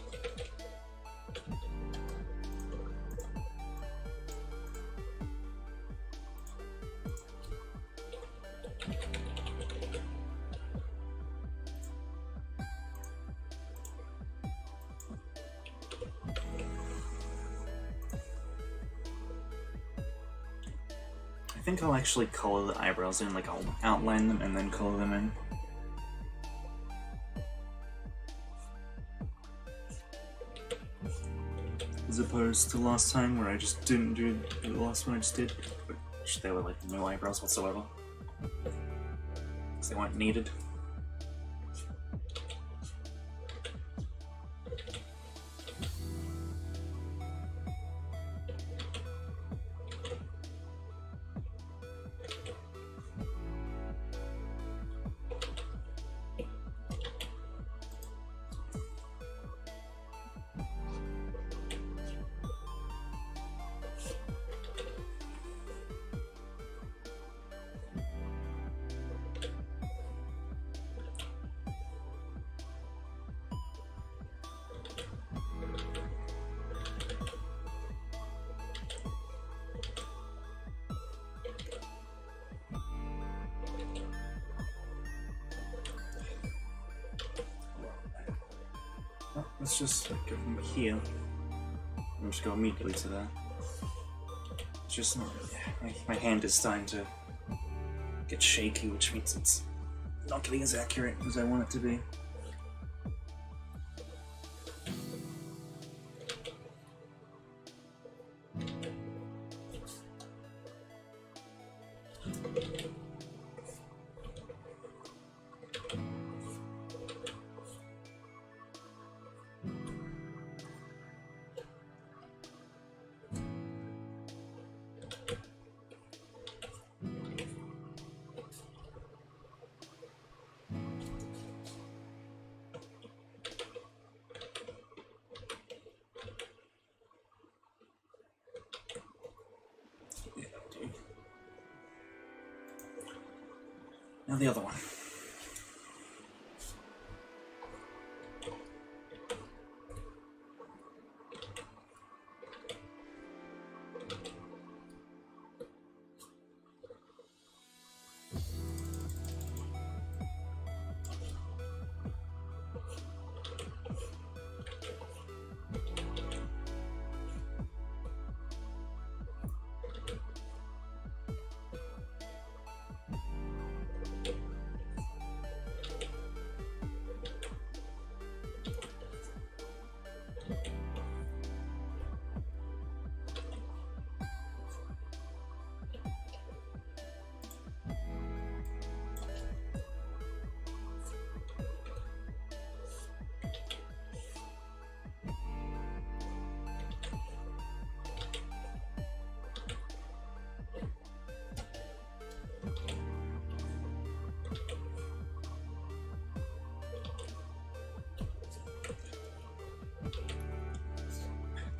I think I'll actually color the eyebrows in, like I'll outline them and then color them in. As opposed to last time where I just didn't do the last one I just did, which they were like no eyebrows whatsoever. Because they weren't needed. Let's just go from here. I'll just go immediately to there. It's just not. My hand is starting to get shaky, which means it's not getting as accurate as I want it to be. Now the other one.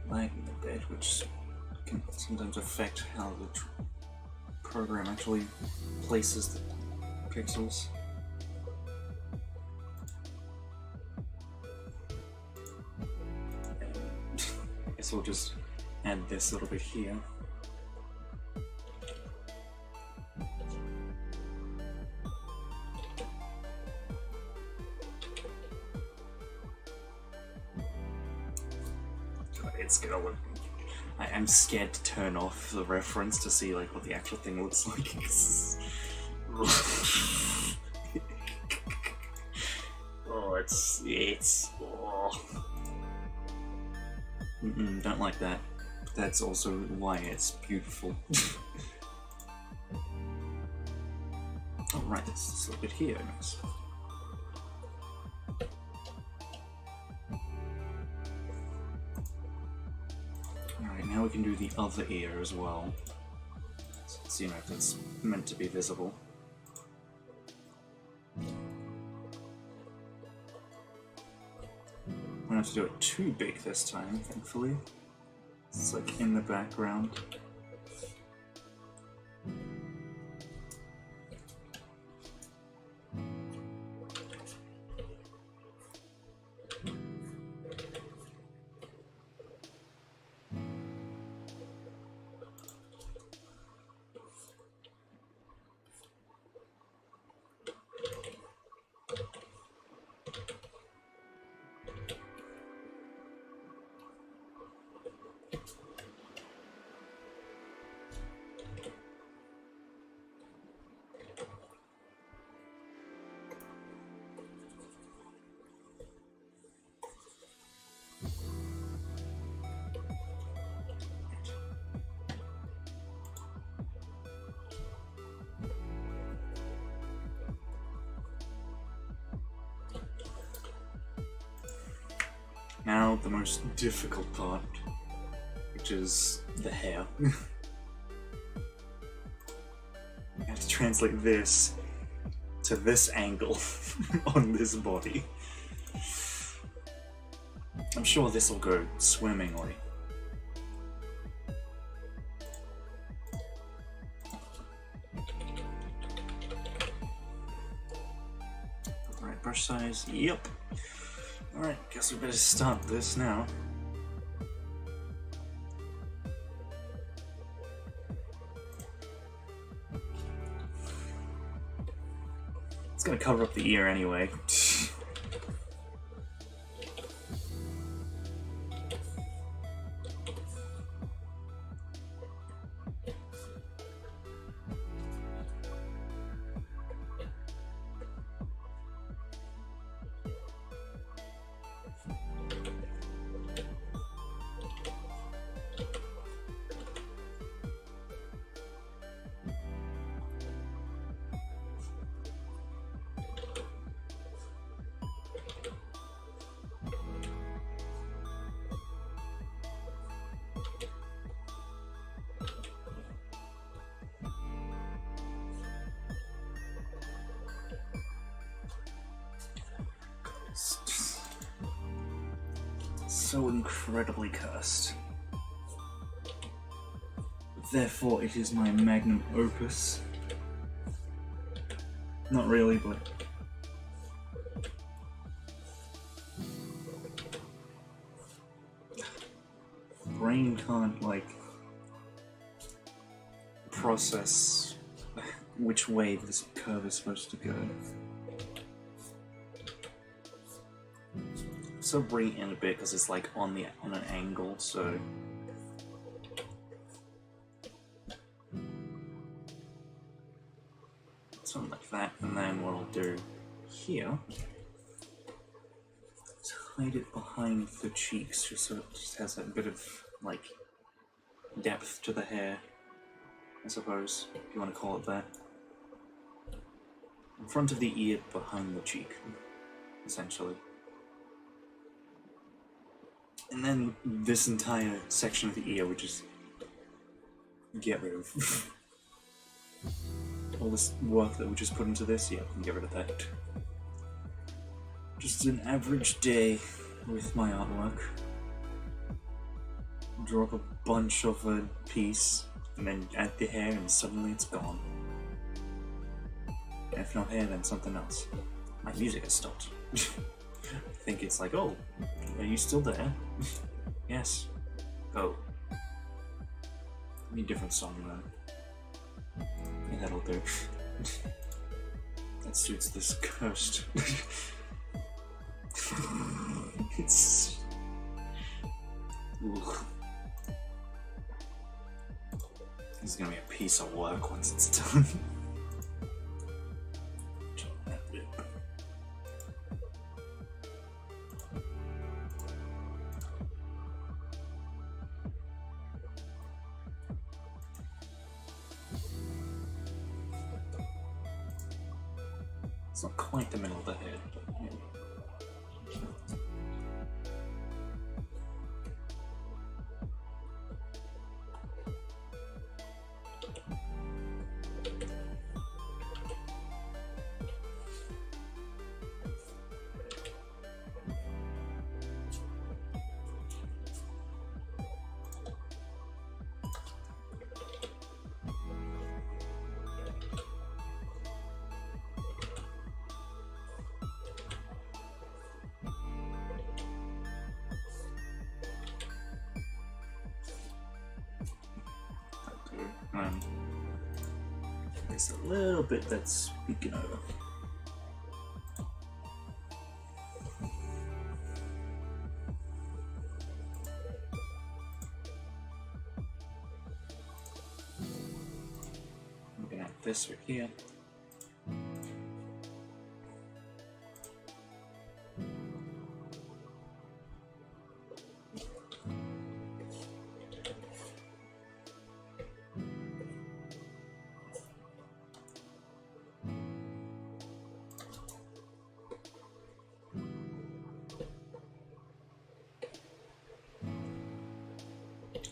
Lagging a bit, which can sometimes affect how the program actually places the pixels. I guess we'll just add this little bit here. It's gonna look. I'm scared to turn off the reference to see like what the actual thing looks like. Oh, it's. Oh. Don't like that. That's also why it's beautiful. Alright, let's look at here next. Alright, now we can do the other ear as well. So let's see if it's meant to be visible. I don't have to do it too big this time, thankfully. It's like in the background. Now the most difficult part, which is the hair. I have to translate this to this angle on this body. I'm sure this will go swimmingly. Right brush size, yep. Alright, guess we better start this now. It's gonna cover up the ear anyway. So incredibly cursed. Therefore, it is my magnum opus. Not really, but brain can't, like, process which way this curve is supposed to go. So bring it in a bit because it's like on an angle, so something like that. And then what I'll do here is hide it behind the cheeks, just so it just has a bit of like depth to the hair, I suppose, if you want to call it that. In front of the ear, behind the cheek, essentially. And then this entire section of the ear we just get rid of. All this work that we just put into this, yeah, we can get rid of that. Just an average day with my artwork. Drop a bunch of a piece, and then add the hair, and suddenly it's gone. And if not hair, then something else. My music has stopped. I think it's like, oh, are you still there? Yes. Oh. Need a different song though. Yeah, that'll do. That suits this cursed. It's... Ugh. This is gonna be a piece of work once it's done. It's not quite the middle of the head, but yeah. There's a little bit that's peeking over. Looking at this right here.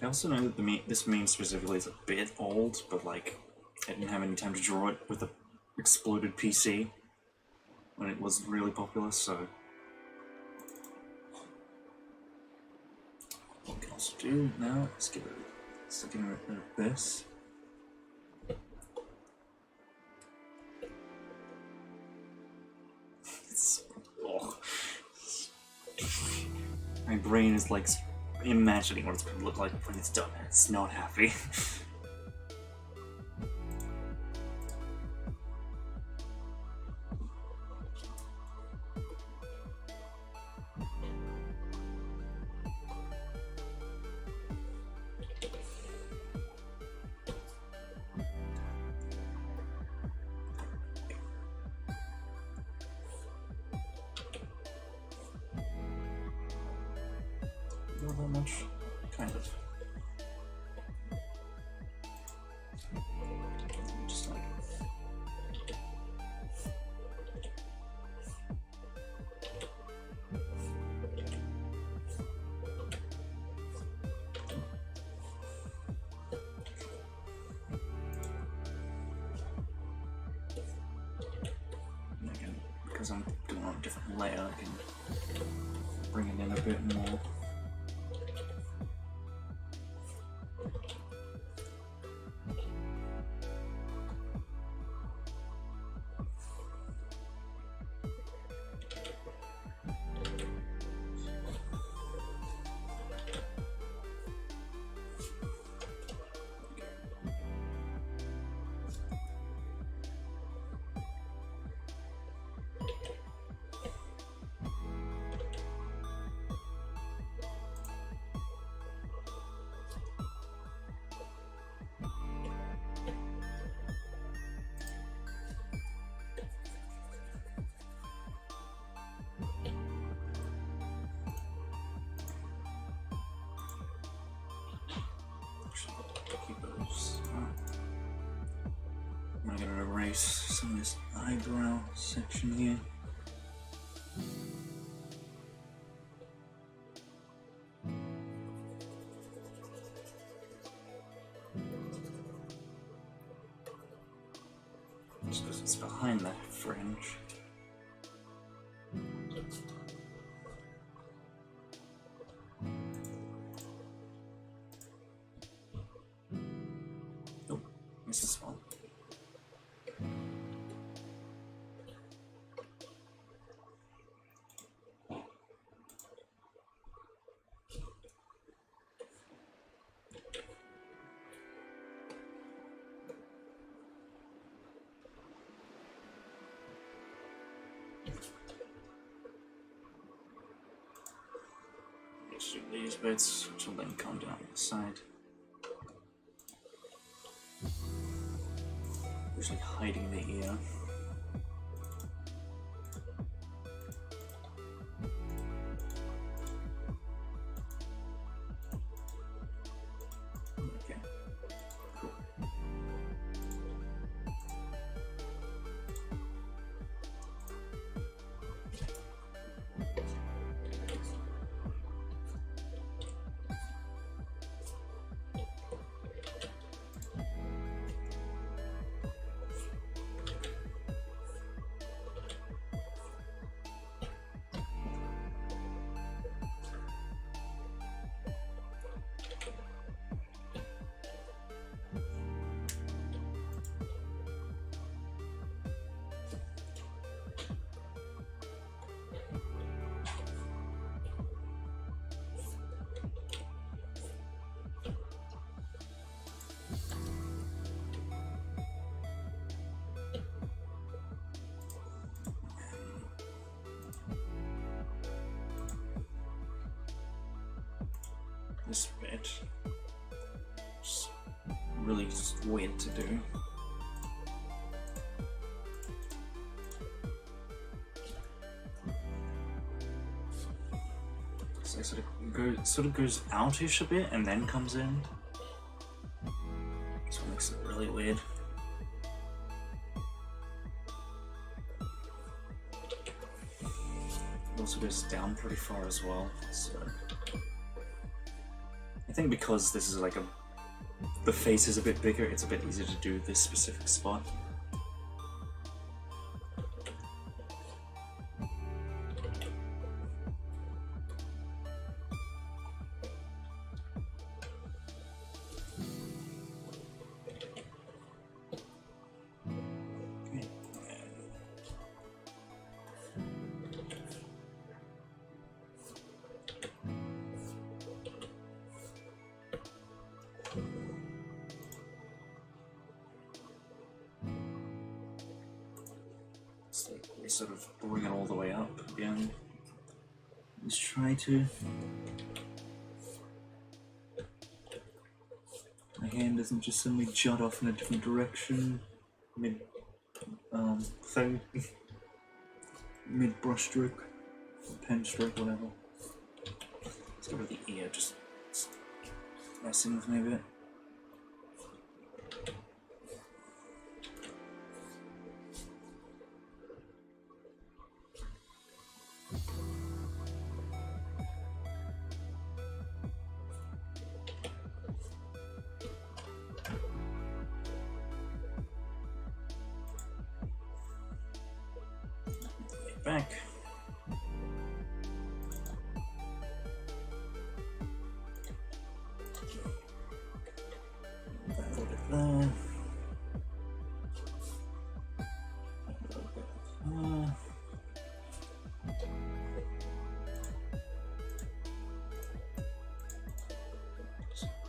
I also know that this meme specifically is a bit old, but like, I didn't have any time to draw it with a exploded PC when it was really popular, so... What we can also do now is get rid of this. My brain is like imagining what it's going to look like when it's done, and it's not happy. Not that much, kind of. Just like again, because I'm doing on a different layer, I can bring it in a bit more. I'm gonna erase some of this eyebrow section here. Just because it's behind that fringe. Oh, this is one. Let's do these bits, which will then come down the side. Usually hiding the ear. Okay, cool. this bit. It's really just weird to do. So it sort of goes outish a bit and then comes in. So it makes it really weird. It also goes down pretty far as well, so I think because this is like the face is a bit bigger, it's a bit easier to do this specific spot. Sort of bring it all the way up again. Let's try to. My hand doesn't just suddenly jut off in a different direction mid thing, mid brush stroke, pen stroke, whatever. Let's go with the ear, just messing with me a bit. Back. That little bit there. A little bit there.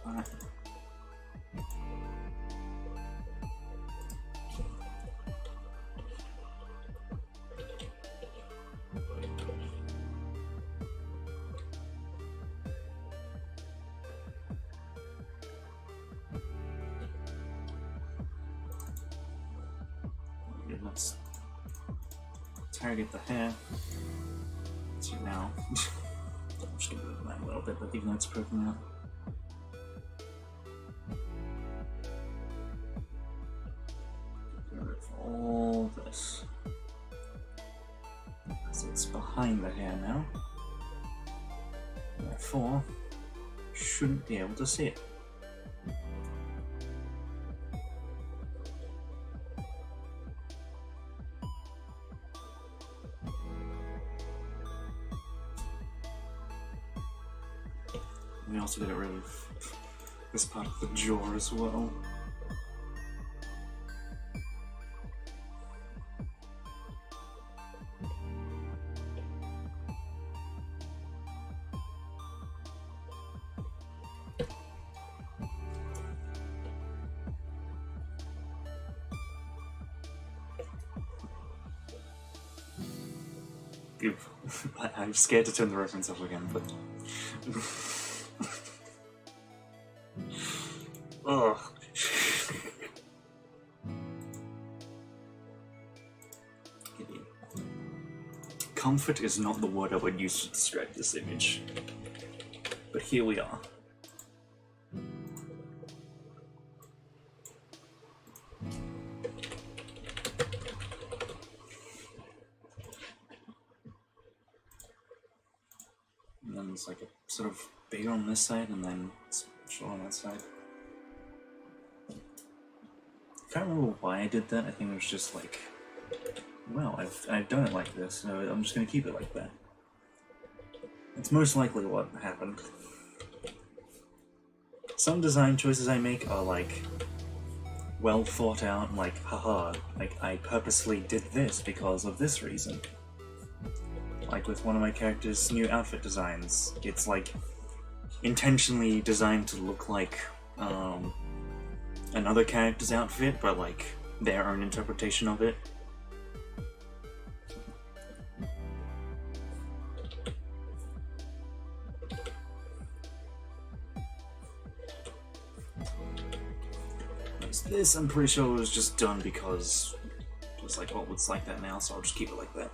Alright. Let's target the hair. See now. I'm just gonna move that a little bit, but even though it's poking out. Get rid of all this. Because it's behind the hair now. Therefore, shouldn't be able to see it. We also get rid of this part of the jaw as well. I'm scared to turn the reference off again, but... Ugh. Comfort is not the word I would use to describe this image, but here we are. And then it's like a sort of bigger on this side, and then it's short on that side. I can't remember why I did that. I think it was just like, well, I've done it like this, so I'm just going to keep it like that. It's most likely what happened. Some design choices I make are like well thought out, like haha, like I purposely did this because of this reason. Like with one of my characters' new outfit designs, it's like intentionally designed to look like another character's outfit, but like their own interpretation of it. This I'm pretty sure was just done because it was like, oh, it's like that now, so I'll just keep it like that.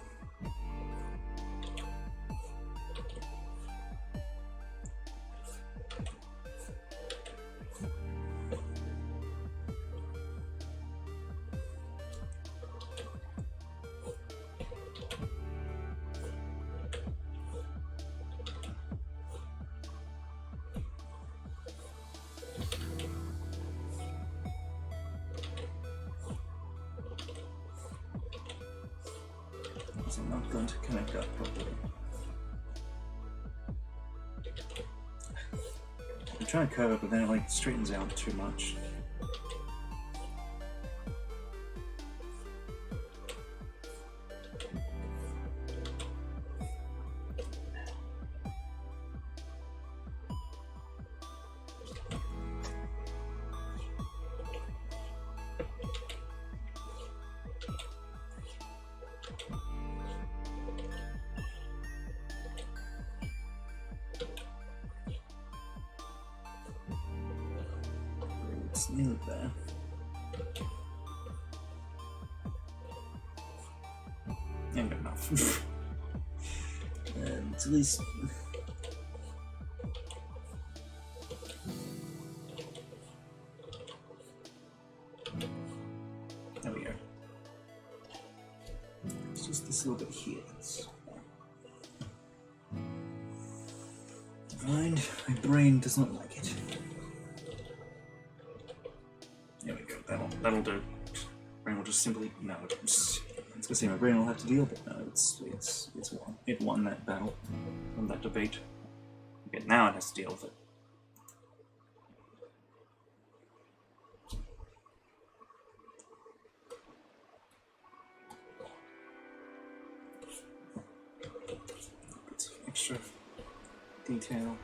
I'm not going to connect up properly. I'm trying to curve it, but then it like straightens out too much. It's nearly there. Ain't good enough. And at least. There we go. It's just this little bit here. Mind, my brain does not like it. There we go. That'll do. Brain will just simply no. It's gonna say my brain will have to deal, but no, it's won. It won that battle, won that debate. Okay, now it has to deal with it. Put some extra detail.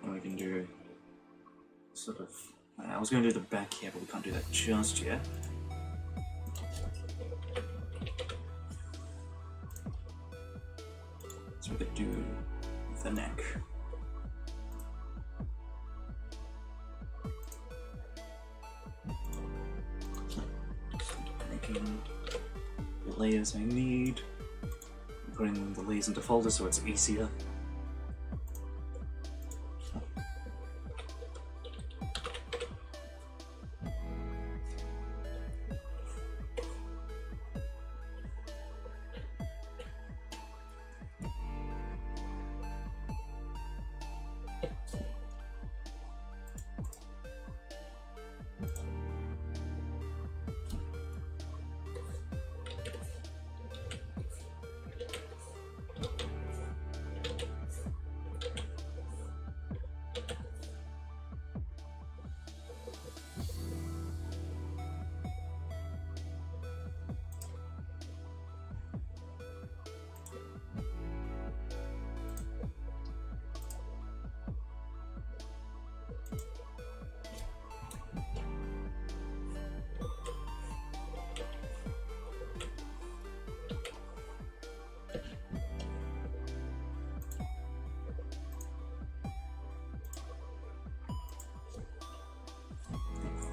And we can do sort of. I was going to do the back here, but we can't do that just yet. So we could do the neck. Making the layers I need. Putting the layers into folders so it's easier.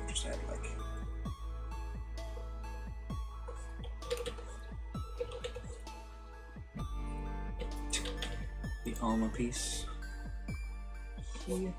Just add like the armor piece here.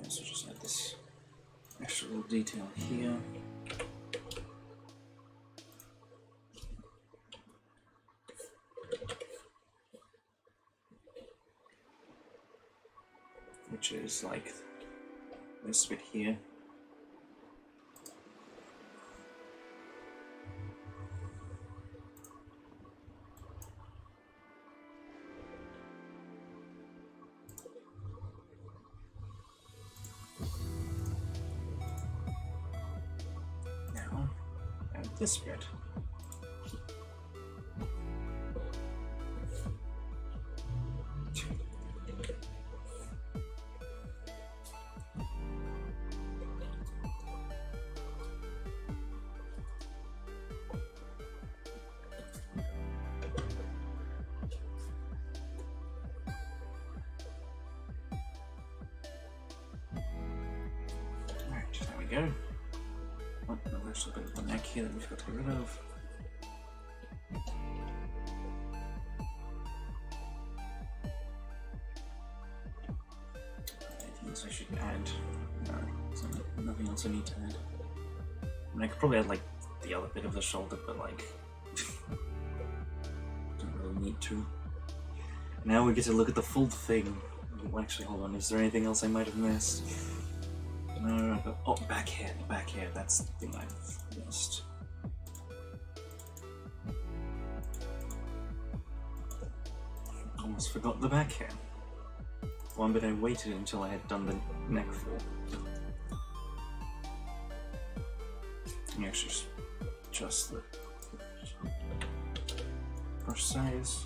So just add this extra little detail here. Which is like this bit here. this bit. Alright, there we go. Oh, no, there's a bit of the neck here that we've got to get rid of. Anything else I should add? No, there's nothing else I need to add. I mean, I could probably add like the other bit of the shoulder, but like, don't really need to. Now we get to look at the full thing. Oh, actually, hold on, is there anything else I might have missed? No, oh, back hair, that's the thing I've missed. Almost forgot the back hair. One bit I waited until I had done the neck for. Let me actually adjust the brush size.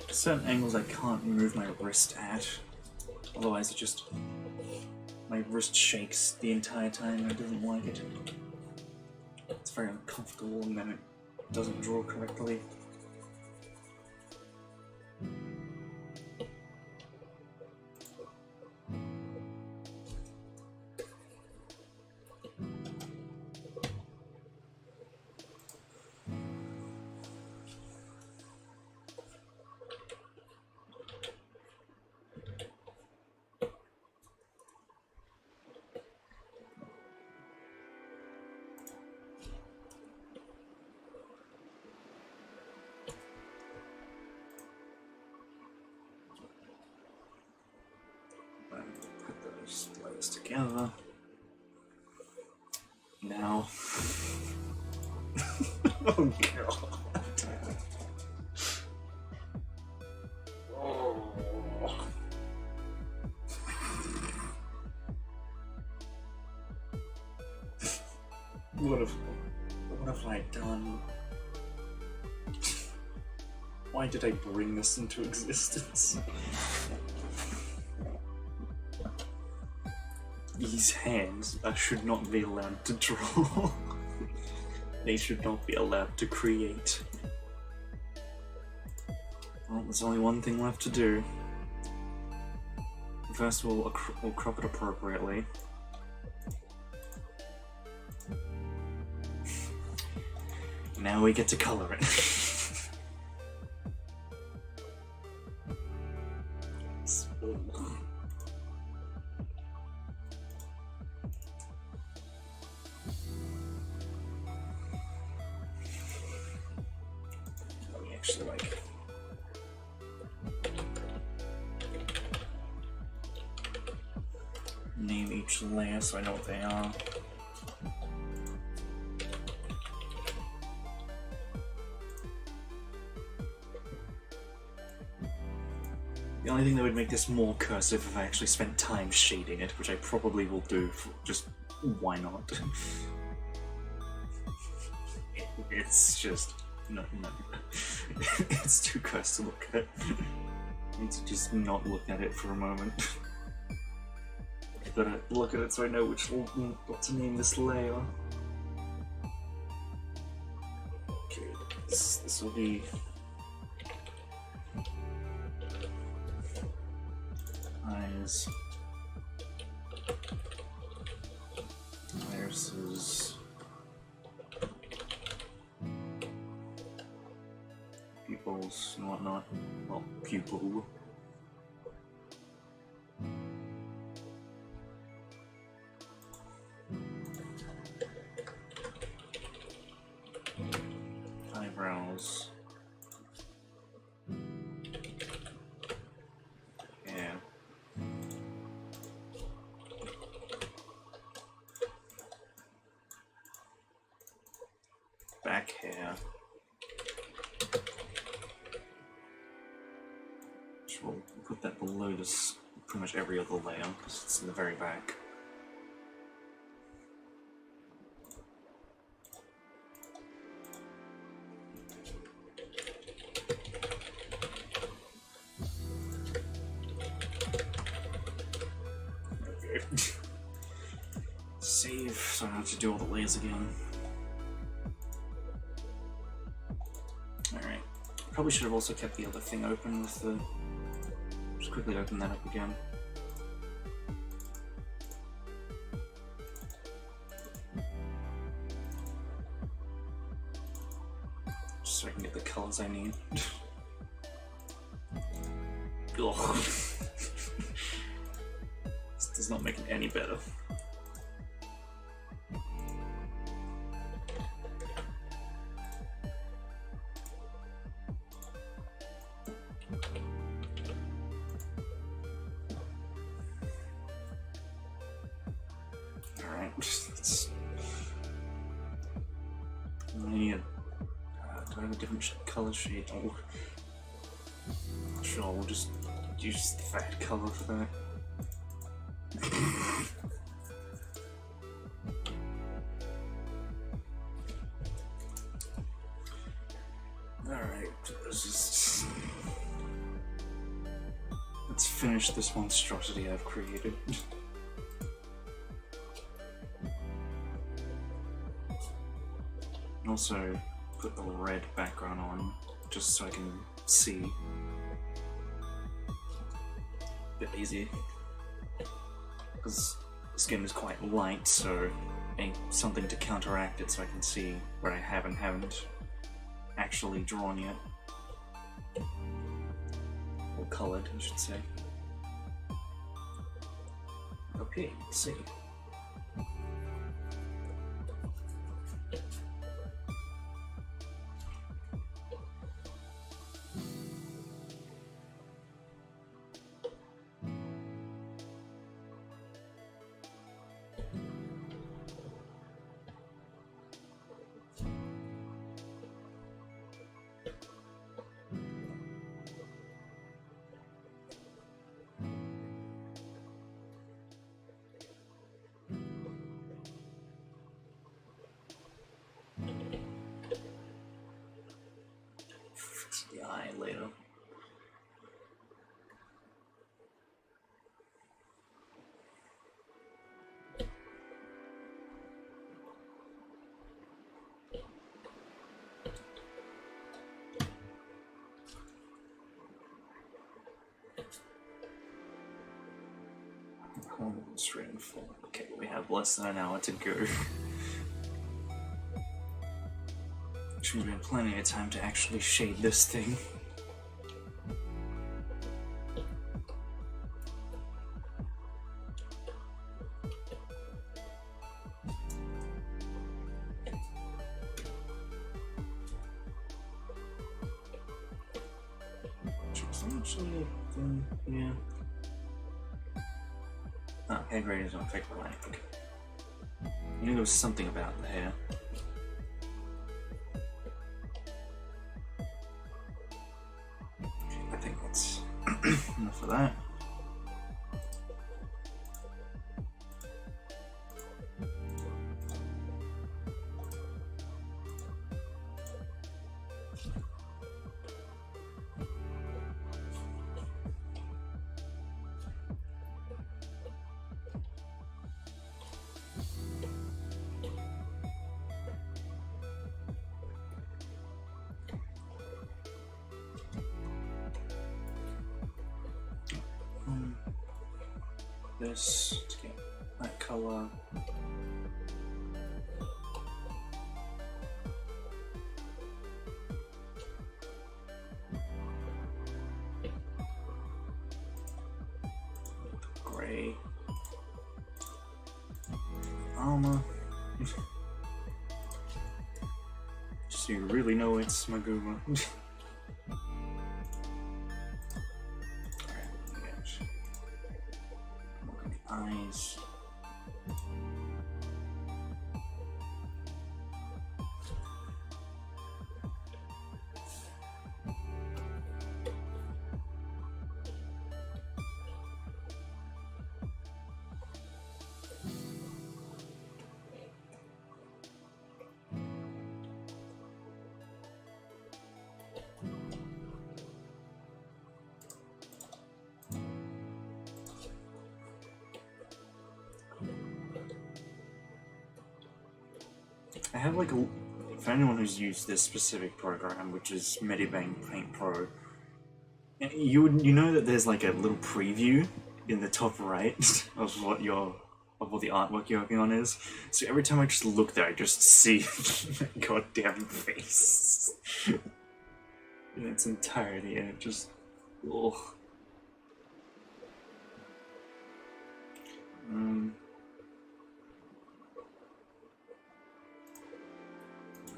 Certain angles I can't move my wrist at, otherwise it just, my wrist shakes the entire time and it doesn't like it. It's very uncomfortable and then it doesn't draw correctly. Put those layers together. Now. Oh god. Oh. What have I done? Why did I bring this into existence? These hands should not be allowed to draw. They should not be allowed to create. Well, there's only one thing left to do. First we'll crop it appropriately. Now we get to color it. Actually, like, name each layer so I know what they are. The only thing that would make this more cursive if I actually spent time shading it, which I probably will do, for just why not? It's just no. It's too cursed to look at. I need to just not look at it for a moment. I gotta look at it so I know what to name this layer. Okay, this will be eyes versus pupils and whatnot. Well, pupil. So we'll put that below this, pretty much every other layer, because it's in the very back. Save, so I don't have to do all the layers again. Alright. Probably should have also kept the other thing open with the... Just quickly open that up again. Just so I can get the colors I need. Ugh. This does not make it any better. Do I have a different color shade? Oh, sure, we'll just use that color for that. Alright, let's finish this monstrosity I've created. And also put the red background on, just so I can see. A bit easy. Because this game is quite light, so I need something to counteract it so I can see what I have and haven't actually drawn yet. Or coloured, I should say. Okay, let's see. The eye later. Almost rainfall. Okay, we have less than an hour to go. Which means we have plenty of time to actually shade this thing. Yeah. Oh, hair gradient don't affect the light. Okay. I knew there was something about the hair. Okay, I think that's enough of that. This to get that color. Gray. Armor. So you really know it's Maguma. Eyes. I have like a... For anyone who's used this specific program, which is Medibank Paint Pro, you know that there's like a little preview in the top right of what the artwork you're working on is. So every time I just look there, I just see that goddamn face in its entirety, and it just... ugh.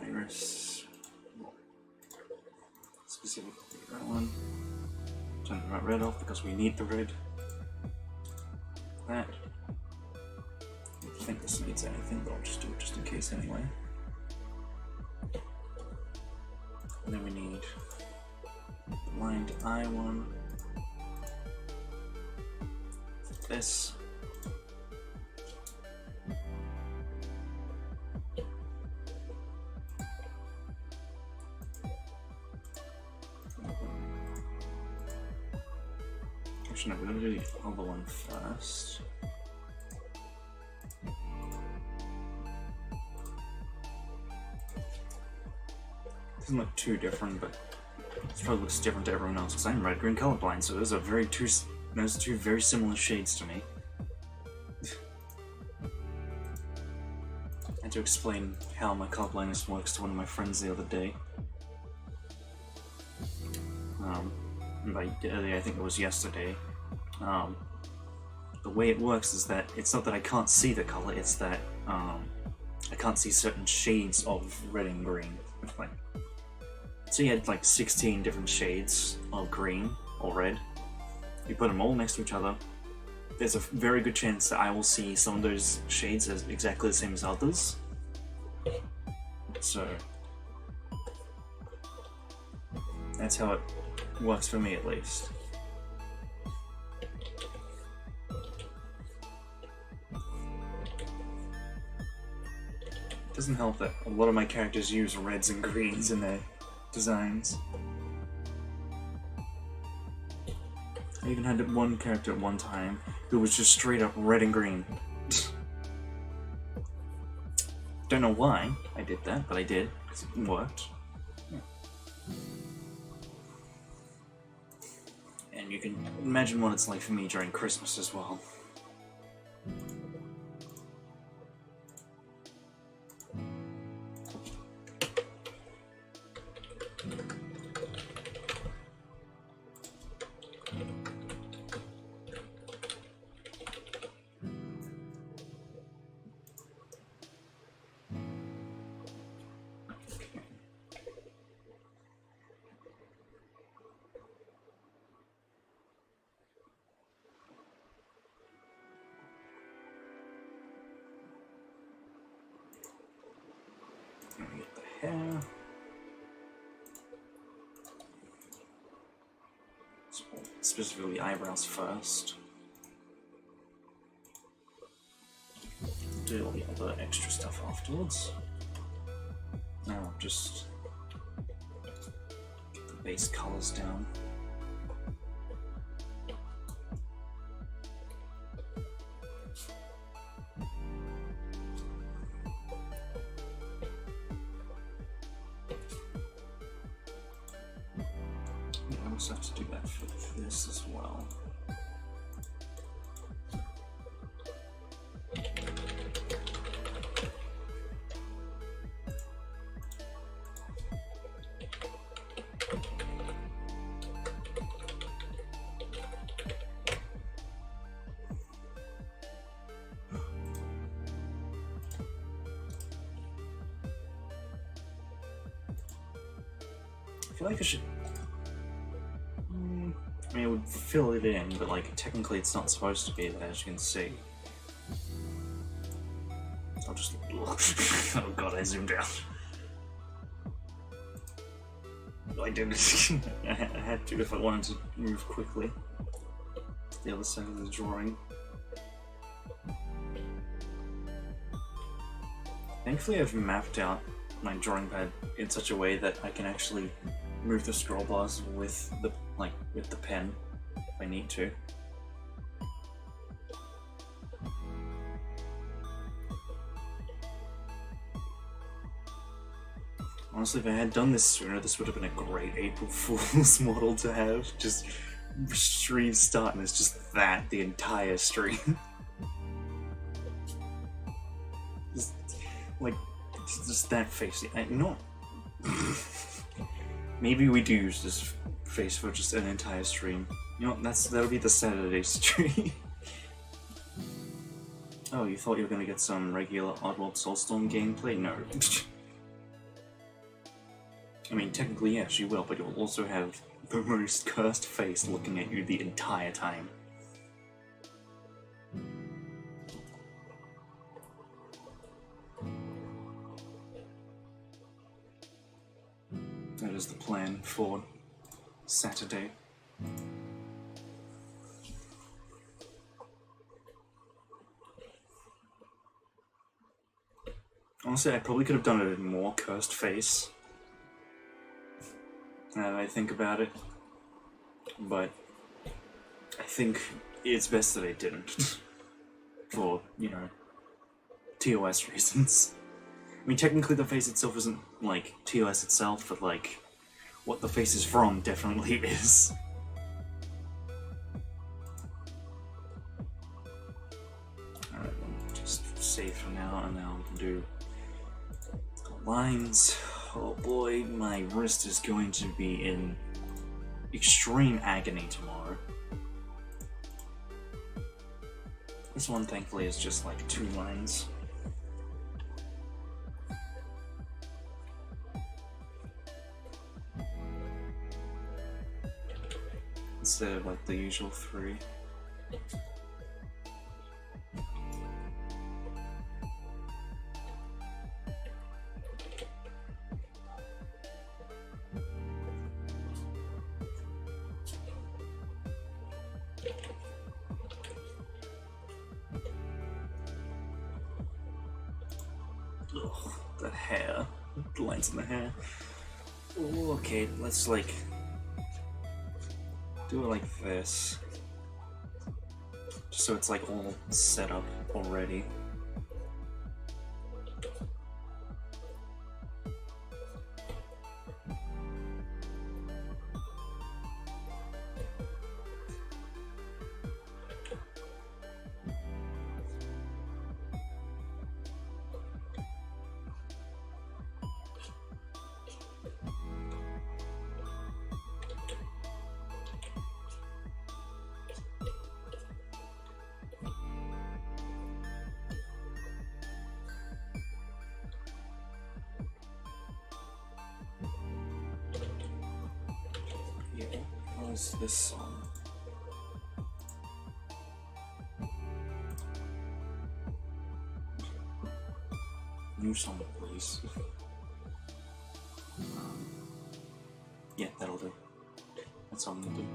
Iris. Specifically that one. Turn the red off because we need the red. That. I don't think this needs anything, but I'll just do it just in case anyway. And then we need the blind eye one. This. Actually, no, we're going to do the other one first. Doesn't look too different, but it probably looks different to everyone else because I'm red-green colorblind, so those are two very similar shades to me. I had to explain how my colorblindness works to one of my friends the other day. And by I think it was yesterday. The way it works is that it's not that I can't see the color, it's that I can't see certain shades of red and green. Like, so you had like 16 different shades of green or red. You put them all next to each other. There's a very good chance that I will see some of those shades as exactly the same as others. So that's how it works for me, at least. It doesn't help that a lot of my characters use reds and greens in their designs. I even had one character at one time who was just straight up red and green. Don't know why I did that, but I did, because it worked. Yeah. And you can imagine what it's like for me during Christmas as well. Let me get the hair. Specifically eyebrows first. Do all the other extra stuff afterwards. Now just get the base colors down. I also have to do that for this as well. I feel like I should... I mean, it would fill it in, but like, technically it's not supposed to be there, as you can see. I'll just... oh god, I zoomed out. I did it. I had to if I wanted to move quickly to the other side of the drawing. Thankfully I've mapped out my drawing pad in such a way that I can actually move the scroll bars with the pen if I need to. Honestly, if I had done this sooner, this would have been a great April Fool's model to have. Just stream starting as just that the entire stream. just like just that face. No. Maybe we do use this face for just an entire stream. You know, that'll be the Saturday stream. Oh, you thought you were gonna get some regular Oddworld Soulstorm gameplay? No. I mean, technically, yes, you will, but you'll also have the most cursed face looking at you the entire time. That is the plan for Saturday. Honestly, I probably could have done it in more cursed face. Now that I think about it. But I think it's best that I didn't. For, you know, TOS reasons. I mean, technically the face itself isn't, like, TOS itself, but, like, what the face is from definitely is. Alright, just save for now, and now we can do lines. Oh boy, my wrist is going to be in extreme agony tomorrow. This one, thankfully, is just like 2 lines. Instead of like the usual 3. Ugh, the hair. The lines in the hair. Ooh, okay, let's like do it like this. Just so it's like all set up already. Yeah, what was this song? New song, please. Yeah, that'll do. That's all I'm gonna do.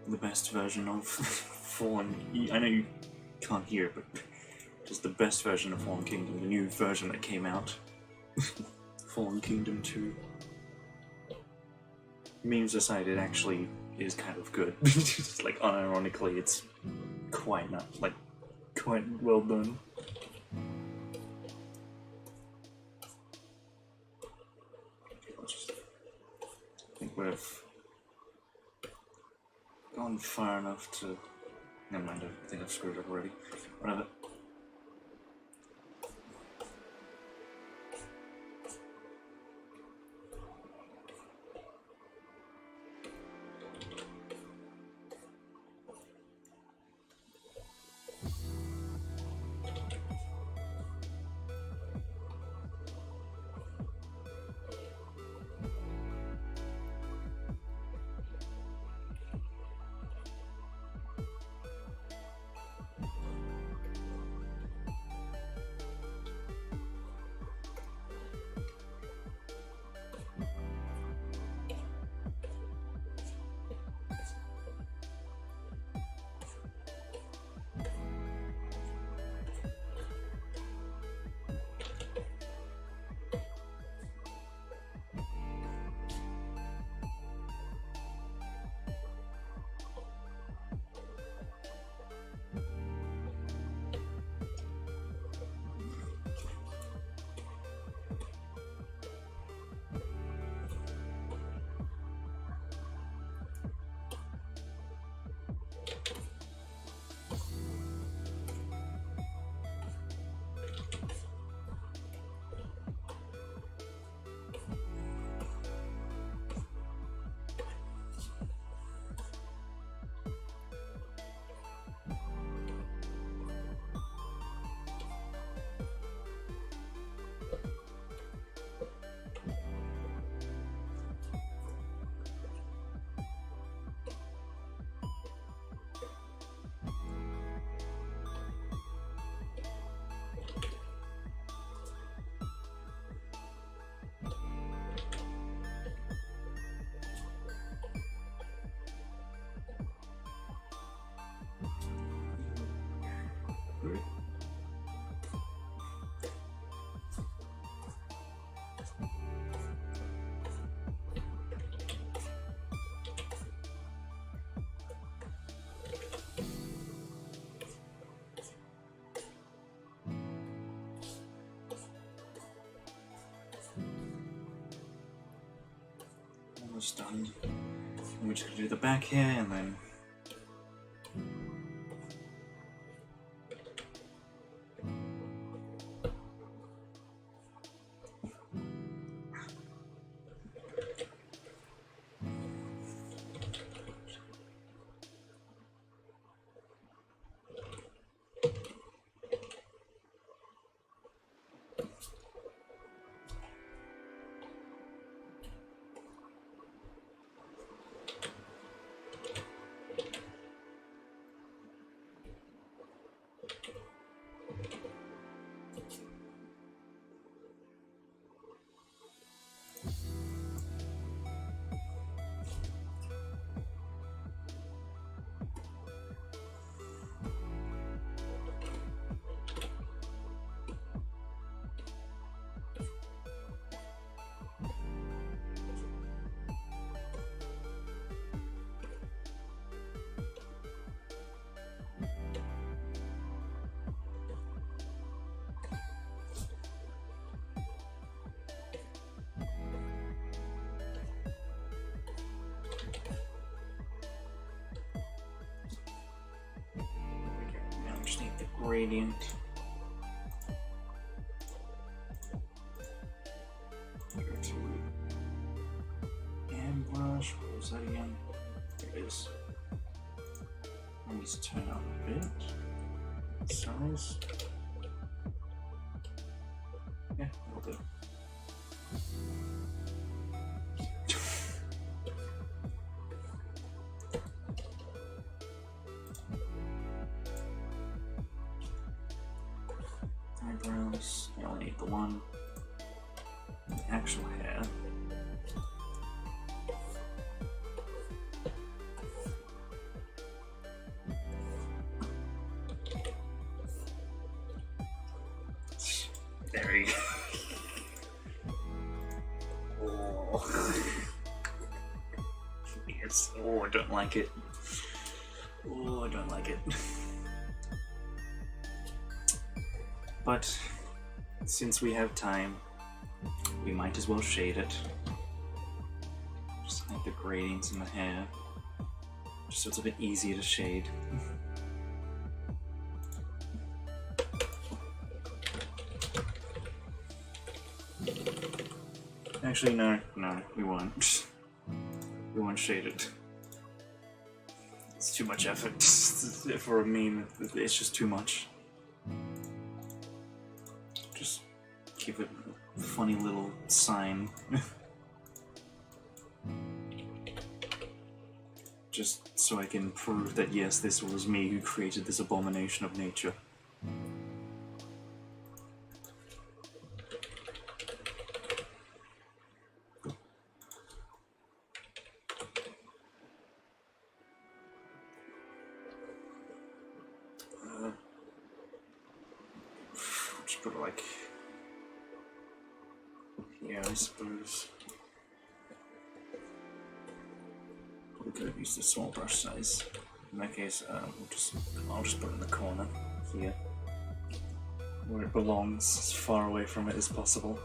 The best version of Fallen... I know you can't hear it, but just the best version of Fallen Kingdom, the new version that came out. Fallen Kingdom 2. Memes aside, it actually is kind of good. Just like unironically, it's quite not like quite well done. I think we've gone far enough to. Never mind. I think I've screwed up already. Whatever. That's done. And we're just gonna do the back here and then. Just need the gradient. Go to airbrush. What was that again? There it is. Let me just turn up a bit. Size. Yeah, that'll do. Eyebrows, I only need the one. The actual hair. There we go. Oh. Yes. Oh, I don't like it. Oh, I don't like it. But since we have time, we might as well shade it. Just like the gradients in the hair, just so it's a bit easier to shade. Actually, no, we won't. We won't shade it. It's too much effort for a meme. It's just too much. Just give it a funny little sign. Just so I can prove that yes, this was me who created this abomination of nature. Just put it like here, I suppose. We could have used a small brush size. In that case, I'll just put it in the corner here, where it belongs, as far away from it as possible.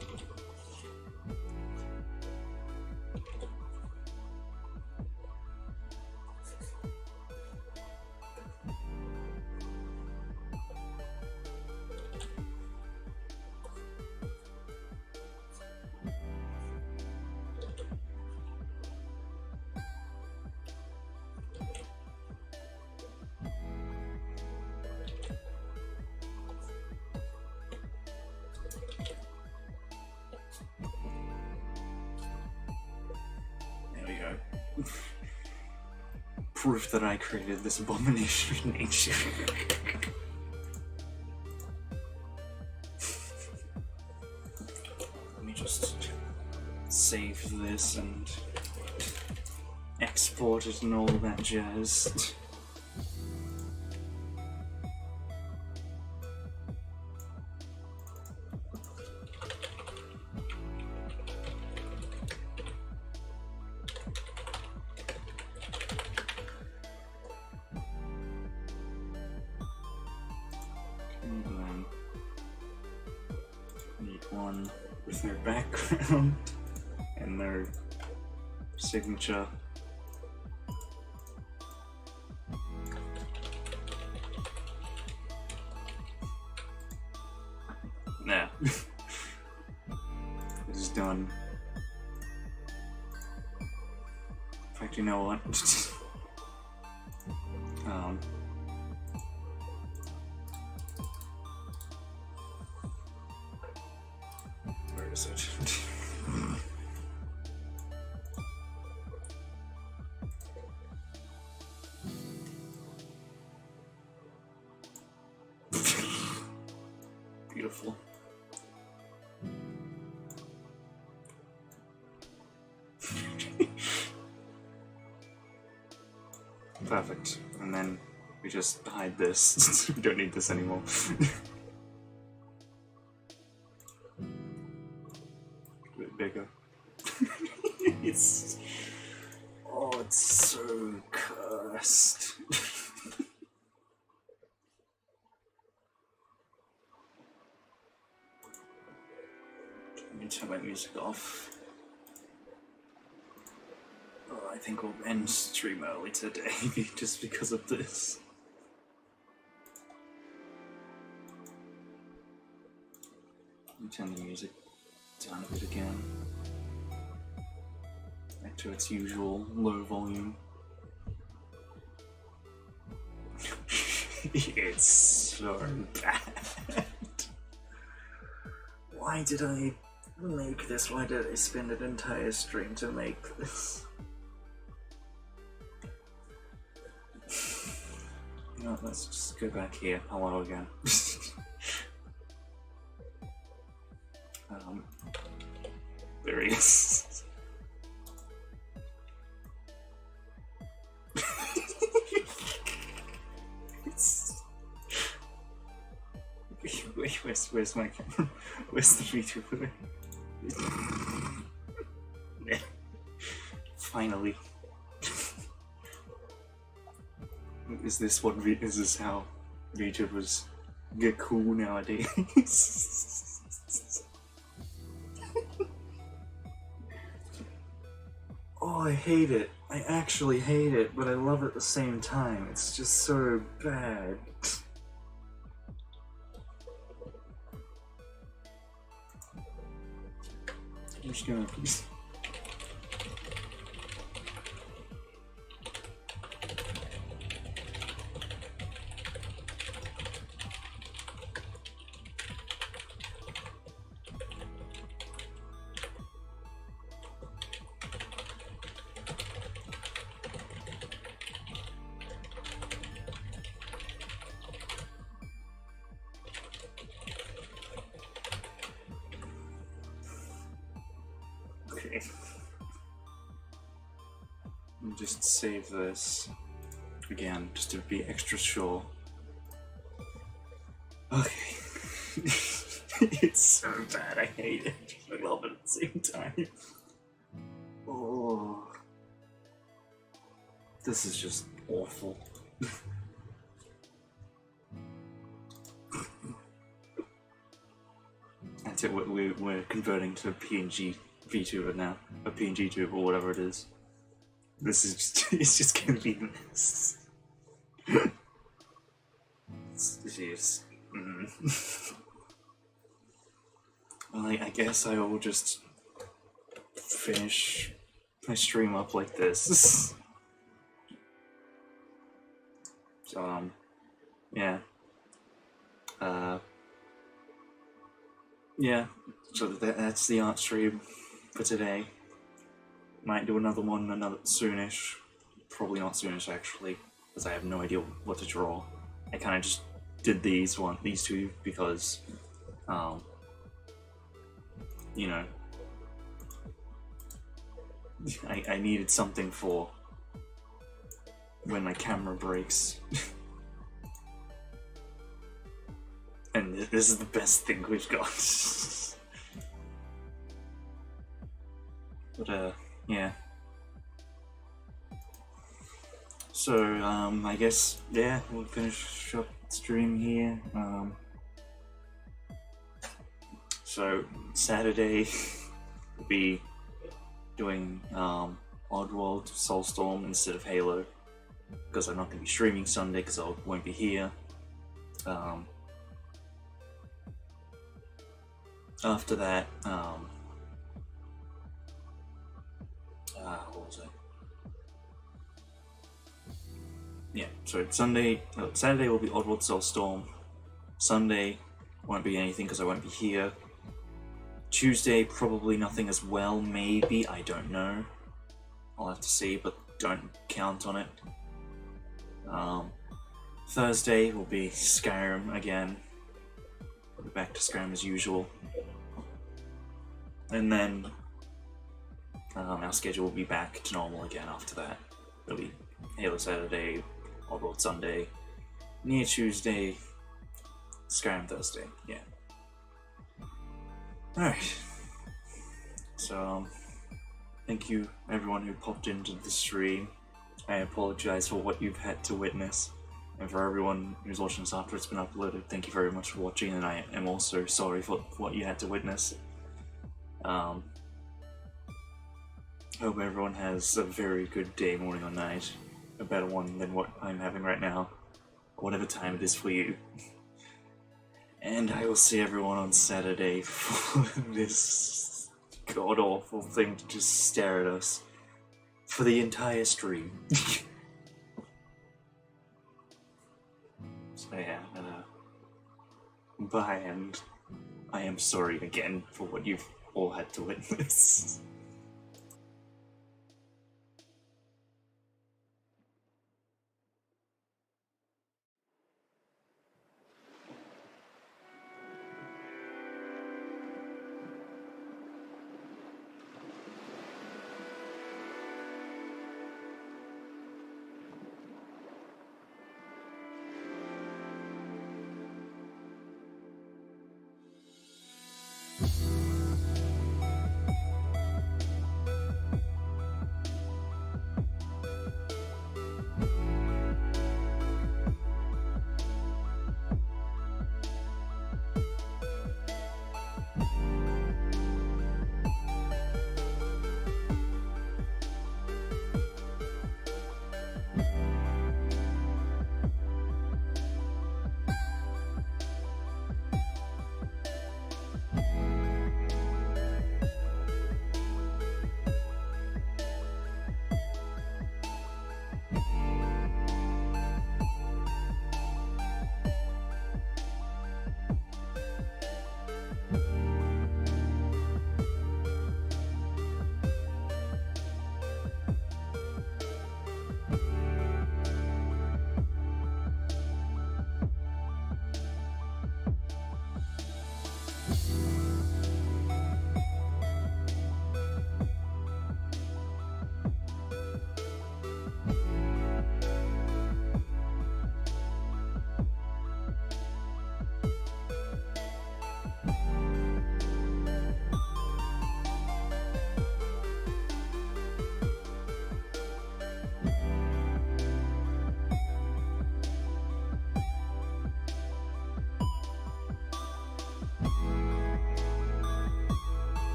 Proof that I created this abomination of nature. Let me just save this and export it and all that jazz. signature. Nah. This is done. In fact, you know what? Where is it? Beautiful. Perfect. And then we just hide this. We don't need this anymore. A bit bigger. It's... Oh, it's so cursed. Let me turn my music off. Oh, I think we'll end stream early today just because of this. Let me turn the music down a bit again. Back to its usual low volume. It's so bad. Why did I make this? Why did I spend an entire stream to make this? You know what, let's just go back here. Hello again. There he is. Where's my camera? Where's the video for it? Yeah. Finally. Is this how VTubers get cool nowadays? Oh, I hate it. I actually hate it, but I love it at the same time. It's just so bad. I'm just gonna... Okay. I'll just save this again, just to be extra sure. Okay. It's so bad, I hate it. I love it at the same time. Oh. This is just awful. That's it, we're converting to a PNG VTuber now. A PNG tube or whatever it is. This is just, it's just gonna be this. Jeez. Well, I guess I will just finish my stream up like this. So, yeah. Yeah, so that's the art stream for today. Might do another one soonish. Probably not soonish actually, because I have no idea what to draw. I kind of just did these two because, you know, I needed something for when my camera breaks. And this is the best thing we've got. But, yeah. So, I guess, yeah, we'll finish up the stream here. So, Saturday, we'll be doing, Oddworld Soulstorm instead of Halo, because I'm not going to be streaming Sunday because I won't be here. After that, what was it? Yeah, so Saturday will be Oddworld Soulstorm. Sunday won't be anything because I won't be here. Tuesday, probably nothing as well, maybe, I don't know. I'll have to see, but don't count on it. Thursday will be Skyrim again. We'll be back to Skyrim as usual. And then our schedule will be back to normal again after that. It'll be Halo Saturday, Oddworld Sunday, Nier Tuesday, Skyrim Thursday, yeah. Alright. So, thank you everyone who popped into the stream. I apologize for what you've had to witness. And for everyone who's watching this after it's been uploaded, thank you very much for watching, and I am also sorry for what you had to witness. Hope everyone has a very good day, morning or night. A better one than what I'm having right now. Whatever time it is for you. And I will see everyone on Saturday for this god-awful thing to just stare at us for the entire stream. So yeah, bye, and I am sorry again for what you've all had to witness.